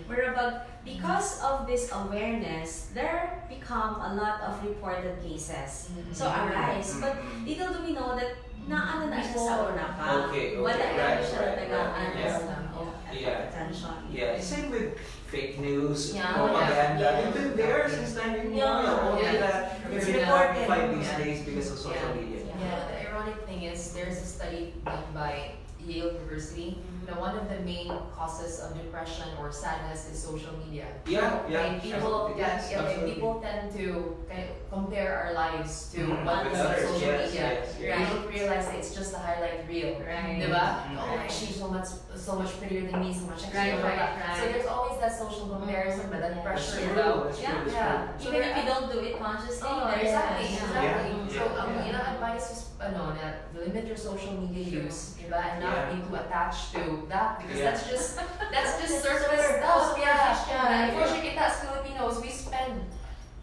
whereabouts because of this awareness, there become a lot of reported cases. So arise, but little do we know that naano na siya sa una pa. Okay, Wala right, na siya right, natagaan right. Yeah. attention. Yeah, same with fake news, Yeah. propaganda. Yeah. It's been there since time Yeah. immemorial. Only Yeah. that It's we've been reported. amplified these Yeah. days because of social Yeah. media. The ironic thing is there's a study done by Yale University. Now, one of the main causes of depression or sadness is social media. Yeah, Right? People, Yes, absolutely. people tend to kind of compare our lives to Mhm. what With is on others, social yes, media. yes, yes. We don't realize that it's just the highlight reel. Right. Diba? Mhm. Oh, she's so much prettier than me, so much Right, extra. right. So there's always that social comparison, but that Yeah. That's pressure true. about. That's true. Yeah. That's Yeah. true. So Even if there- you don't do it consciously, Oh, there's exactly, yeah. exactly. Yeah. So, Yeah. yun ang advice is, na limit your social media use, diba? And not Yeah. be too attached to that, because Yeah. that's just surface Super- stuff, yeah. superficial. And unfortunately, kita as Filipinos, we spend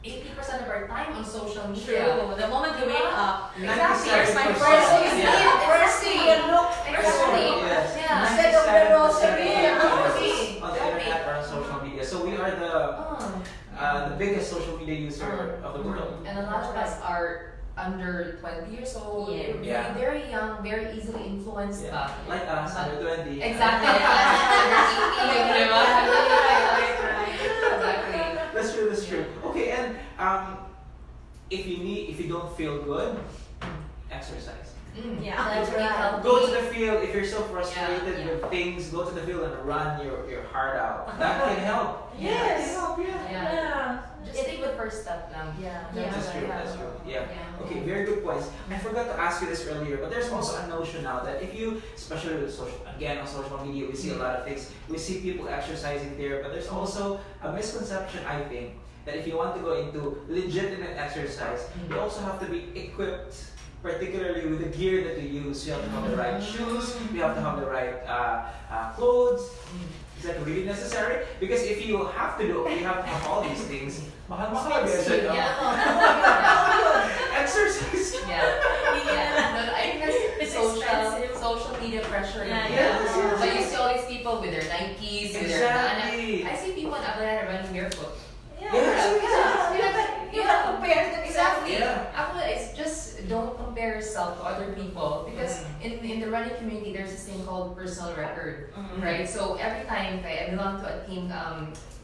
80% of our time on social media. True. The moment you wake up, Exactly. here's my 97%. first Yeah. First thing you look, Exactly. Yes. Yeah. Instead of the 97% rosary, of exactly. on the internet are on social media. So we are the biggest social media user of the world. And a lot of us are under 20 years old, Yeah. really Yeah. very young, very easily influenced Yeah. by. Like us, under 20. Exactly. Exactly. That's true. That's true. Okay, and if you don't feel good, exercise. Yeah. That's right. Go to the field if you're so frustrated Yeah. with things. Go to the field and run your heart out. That can help. Yes. Can help, yeah. Yeah. Just take the first step lang. Yeah. That's true. Yeah. That's true. Yeah. Yeah. Okay, very good points. I forgot to ask you this earlier, but there's also a notion now that if you, especially with on social media, we see a lot of things. We see people exercising there, but there's also a misconception, I think, that if you want to go into legitimate exercise, you also have to be equipped particularly with the gear that you use. You have to have the right shoes, you have to have the right clothes. Is that really necessary? Because if you have to have all these things, mahal-mahal exercise. Yeah. But I think that's social media pressure. Yes. So you see all these people with their Nikes, with their Exactly. I see people in Atlanta running barefoot. You have compared them Exactly. Yeah. Actually, it's just don't compare yourself to other people because in the running community there's this thing called personal record, right? So every time I belong to a team,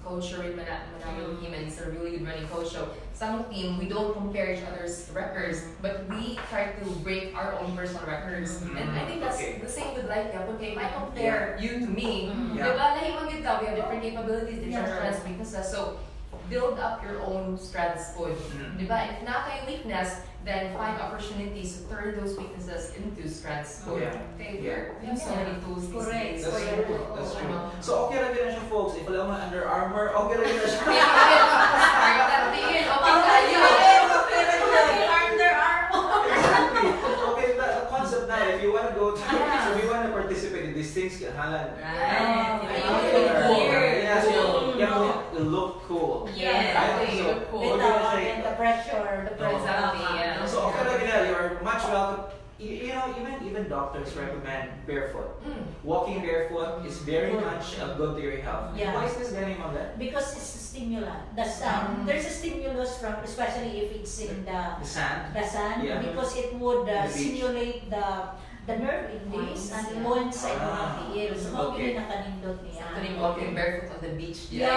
Coach Sherwin Manalo team, and it's a really good running coach. So some team we don't compare each other's records, but we try to break our own personal records. And I think that's the same with life. Yeah, okay, if I compare you to me, Yeah. diba, lahimang ka, we have different capabilities, different strengths, weaknesses. So build up your own strengths po. Diba? If na kayo weakness, then find opportunities to turn those weaknesses into strengths po. Yeah. Okay, Yeah. we have so many tools these Correct. days. That's So, true. That's true. ano. So okay lang din na siya, folks. If alam mo Under Armour, okay lang din na siya. Start that tingin, okay tayo. Under Armour. Exactly. Okay, the concept now, if you want to go to, if you want to participate in these things, halan. Yes, you have to look cool. Yes. I think so. Look cool. What With do you say? and the pressure, Exactly, yeah. So okay lang din na, you are much welcome. You know, even doctors recommend barefoot. Walking barefoot is very much good to your health. Yeah. Why is this getting on that? because it's a stimulant. There's a stimulus from, especially if it's in The sand. the sun, Yeah. because it would The beach. stimulate the nerve endings Points, and yeah. points sa inyong Ah, tiil. So, mao okay. gini nakanindot niya. Actually, walking barefoot on the beach. Yeah.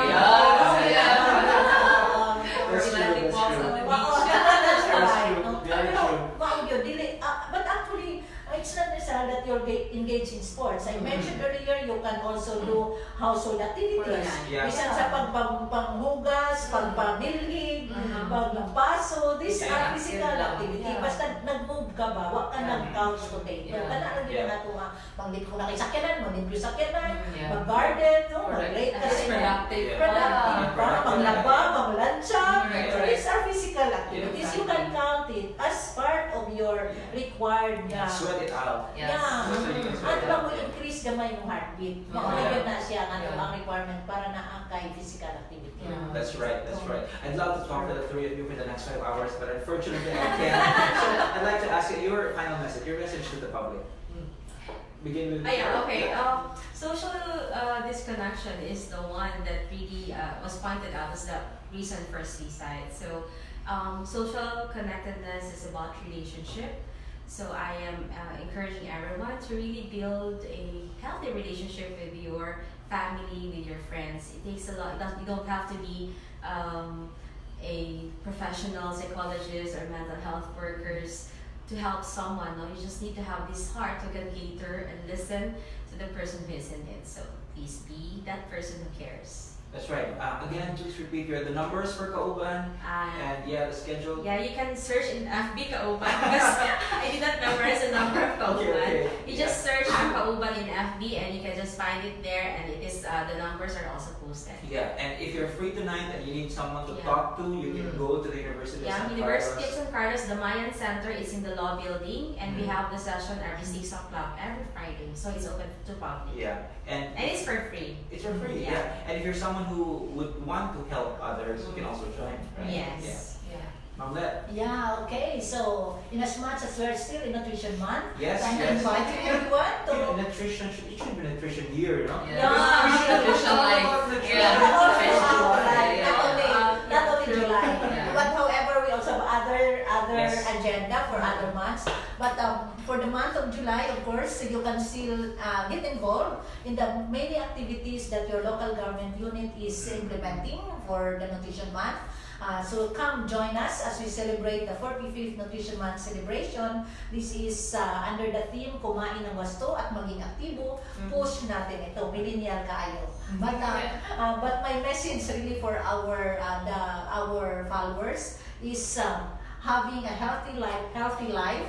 That's true, Romantic that's walks true. on the Wow, beach. that's That's right. true, No? very Pero, true. wow, yun, but actually, it's not necessary that you're engaged in sports. I mentioned earlier, you can also do household activities. Yeah. Bisan sa panghugas, pagpabilig, paglampaso, these are Yeah. physical activity. Yeah. Basta nag-move ka ba, wag ka nag-couch potato. Yeah. Kana lang Yeah. yun nga tuwa. Panglit ko na kay sakyanan, manipyo sakyanan, Yeah. mag-garden, no? Correct. mag-rate ka That's sa inyo. productive. Yeah. Productive Yeah. pa, maglaba, maglansya. Right, So right. these are physical activities. Yeah. You can count it as part of your required Sweat it out. Yes. yeah. So you can sweat At it lang out. mo increase gamay yung heartbeat. Yeah. Makamayod na siya nga Yeah. ang requirement para na ang kay physical activity. Yeah. That's right, that's right. I'd love to talk to the three of you for the next 5 hours, but unfortunately I can't. So I'd like to ask you your final message, your message to the public. Begin with Okay. Social disconnection is the one that really was pointed out as the reason for suicide. So, social connectedness is about relationship. So I am encouraging everyone to really build a healthy relationship with your family, with your friends. It takes a lot. You don't have to be a professional psychologist or mental health workers to help someone. No, you just need to have this heart who can cater and listen to the person who is in it. So please be that person who cares. That's right. Again, just repeat the numbers for Kauban and the schedule. Yeah, you can search in FB Kauban because I did not memorize the number of Kauban. Okay. You just search Kauban in FB and you can just find it there, and it is the numbers are also posted. Yeah, and if you're free tonight and you need someone to Yeah. talk to, you can go to the University of Yeah, San University of Carlos. San Carlos, the Mayan Center is in the law building, and we have the session every 6 o'clock every Friday, so it's open to public. Yeah, and And it's for free. it's for free. Yeah. Yeah. And if you're someone who would want to help others, you can also join. Right? Yes. Yeah. Yeah. Mamlet. Yeah, okay. So, in as much as we're still in Nutrition Month, Yes. I'm Yes. inviting everyone to Nutrition it should be nutrition year, you know? Yeah. Yeah. We should nutrition life. Not only Yeah. July, Yeah. not only July, Yeah. but however we also have other Yes. agenda for other months. But for the month of July, of course, you can still get involved in the many activities that your local government unit is implementing for the Nutrition Month. So come join us as we celebrate the 45th Nutrition Month celebration. This is under the theme, Kumain ng Wasto at Maging Aktibo. Push natin ito, millennial kaayo. But my message really for our followers is having a healthy life,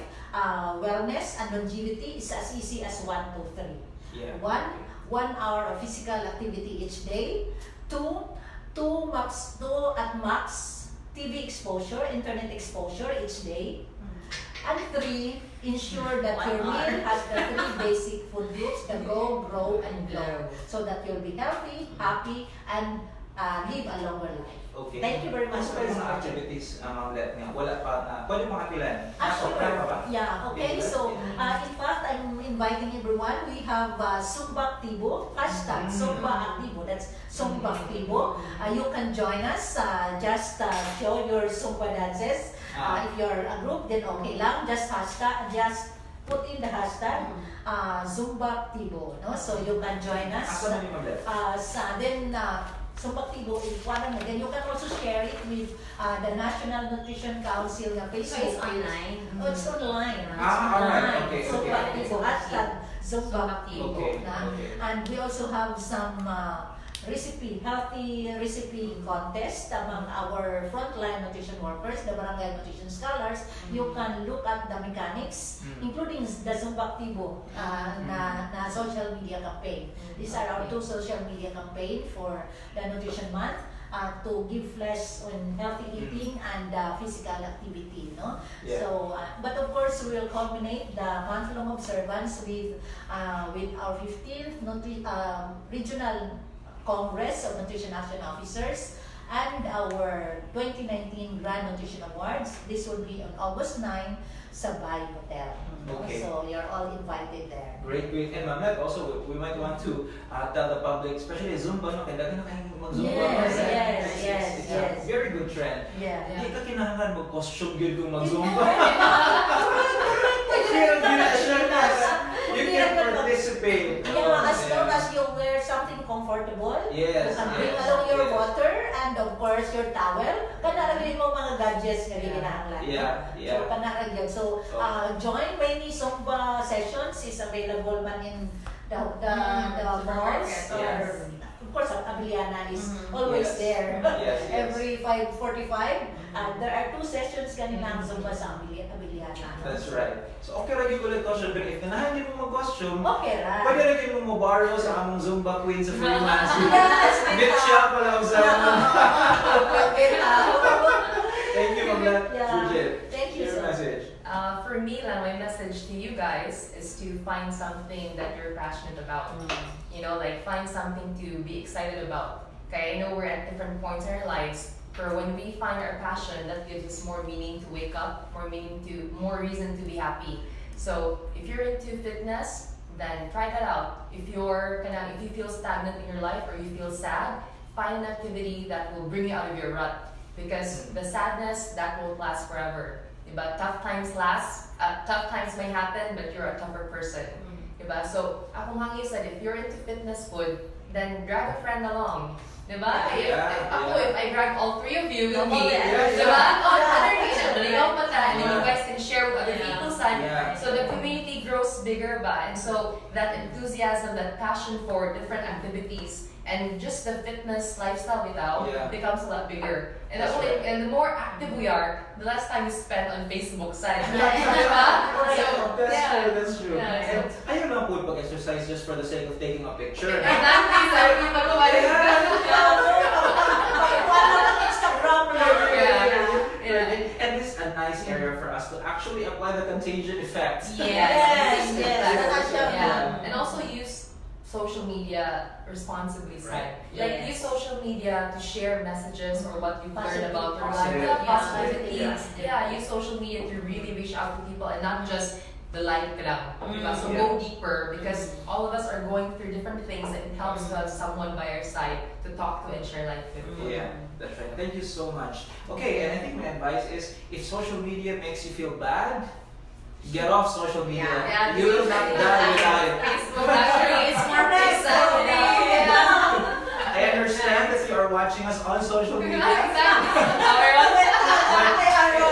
wellness and longevity is as easy as 1, 2, 3. Yeah. 1 hour of physical activity each day. 2 at max TV exposure, internet exposure each day. And 3, ensure that your meal has the 3 basic food groups, the go, grow, and glow, so that you'll be healthy, happy, and live a longer life. Okay. Thank you very much Ano for pa yung this mga project. activities, Let nga? Wala pa na, pwede mga pilan? Sure. Wala pa ba? Yeah, okay. So, in fact, I'm inviting everyone. We have Zumba Activo, hashtag Zumba Activo. That's Zumba Activo. You can join us. Just show your Zumba dances. If you're a group, then okay lang. Just put in the hashtag Zumba Activo. No? So, you can join us. Ako na yung mag-let. Zumba Activo is one, and then you can also share it with the National Nutrition Council na So Facebook. it's online. Oh, it's online. Alright. Okay, Zumba okay. Activo, hashtag Zumba Zumba Activo. Okay, na. okay. And we also have some healthy recipe contest among our frontline nutrition workers, the barangay nutrition scholars. You can look at the mechanics, including the Zumba Activo na social media campaign. These are our 2 social media campaign for the Nutrition Month to give flesh on healthy eating and physical activity. No? Yeah. So, but of course, we will culminate the month-long observance with our 15th regional Congress of Nutrition Action Officers and our 2019 Grand Nutrition Awards. This will be on August 9 sa Bay Hotel. Okay. So you're all invited there. Great. And Ma'am Let, also we might want to tell the public, especially Zumba, no? Kaya daghan na kayong mag-Zumba. Yes. It's a very good trend. Yeah. Hindi ka kinahanglan mag-costume yun kung mag-Zumba. You can participate. Yeah, as long as you wear something comfortable, Yes, you can bring yes, along your yes. water and of course your towel. Kanaragin mo mga gadgets nga ginahanglan. Yeah. So kanaragin. So join many Zumba sessions is available man in the malls or Yes. of course Abiliana is always Yes. there. Yes. Every 5:45 there are 2 sessions kanina ang Zumba sa Abiliana. That's right. So okay lagi ko ulit costume, pero if ganahan din mo mag-costume, Okay ra. pwede lagi mo mo-borrow sa among Zumba queen sa Freelance. Yes, Meet siya pala sa Thank you, Ma'am Let. Yeah. Bridget, Thank you, your sir. message. For me, my message to you guys is to find something that you're passionate about. You know, like find something to be excited about. Okay, I know we're at different points in our lives, but when we find our passion, that gives us more meaning to wake up, more reason to be happy. So if you're into fitness, then try that out. If you feel stagnant in your life or you feel sad, find an activity that will bring you out of your rut. Because the sadness, that won't last forever. Diba? Tough times may happen, but you're a tougher person. Diba? So, akong hangi said, if you're into fitness food, then drag a friend along. Diba? If I drag all 3 of you with me, diba? And then you guys can share with other people, so the community grows bigger ba? And so, that enthusiasm, that passion for different activities, and just the fitness lifestyle becomes a lot bigger. And the more active we are, the less time we spend on Facebook side. That's true. Yeah, And ayaw lang po pag-exercise just for the sake of taking a picture. Exactly. And this is a nice area for us to actually apply the contagion effect. Yes. Yeah. And also use social media responsibly, Right. Like use social media to share messages or what you've learned about your life. Positive. Positivity. Yeah. Use social media to really reach out to people and not just the like lang. Diba? So go deeper because all of us are going through different things and it helps to have someone by our side to talk to and share life with. Yeah, that's right. Thank you so much. Okay, and I think my advice is if social media makes you feel bad, get off social media. Yeah, You will not die without it. Facebook actually is more personal. I understand that you are watching us on social media. Exactly.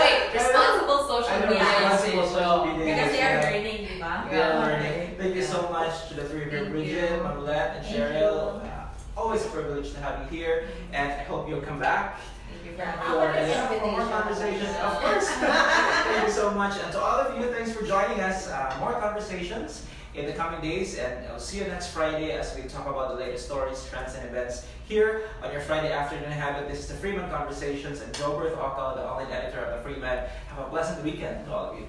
Wait, responsible social I know media responsible usage. social media Because they usage, are yeah. learning, di ba? We are learning. Thank you so much to the 3 of you, Thank Bridget, you. Ma'am Let, and Thank Cheryl. you. Always a privilege to have you here, and I hope you'll come back Thank you for for having me. more conversations. Of course. Thank you so much, and to all of you, thanks for joining us. More conversations in the coming days, and I'll see you next Friday as we talk about the latest stories, trends, and events here on your Friday afternoon habit. This is the Freeman Conversations, and Joe Berth Ocal, the online editor of the Freeman. Have a pleasant weekend to all of you.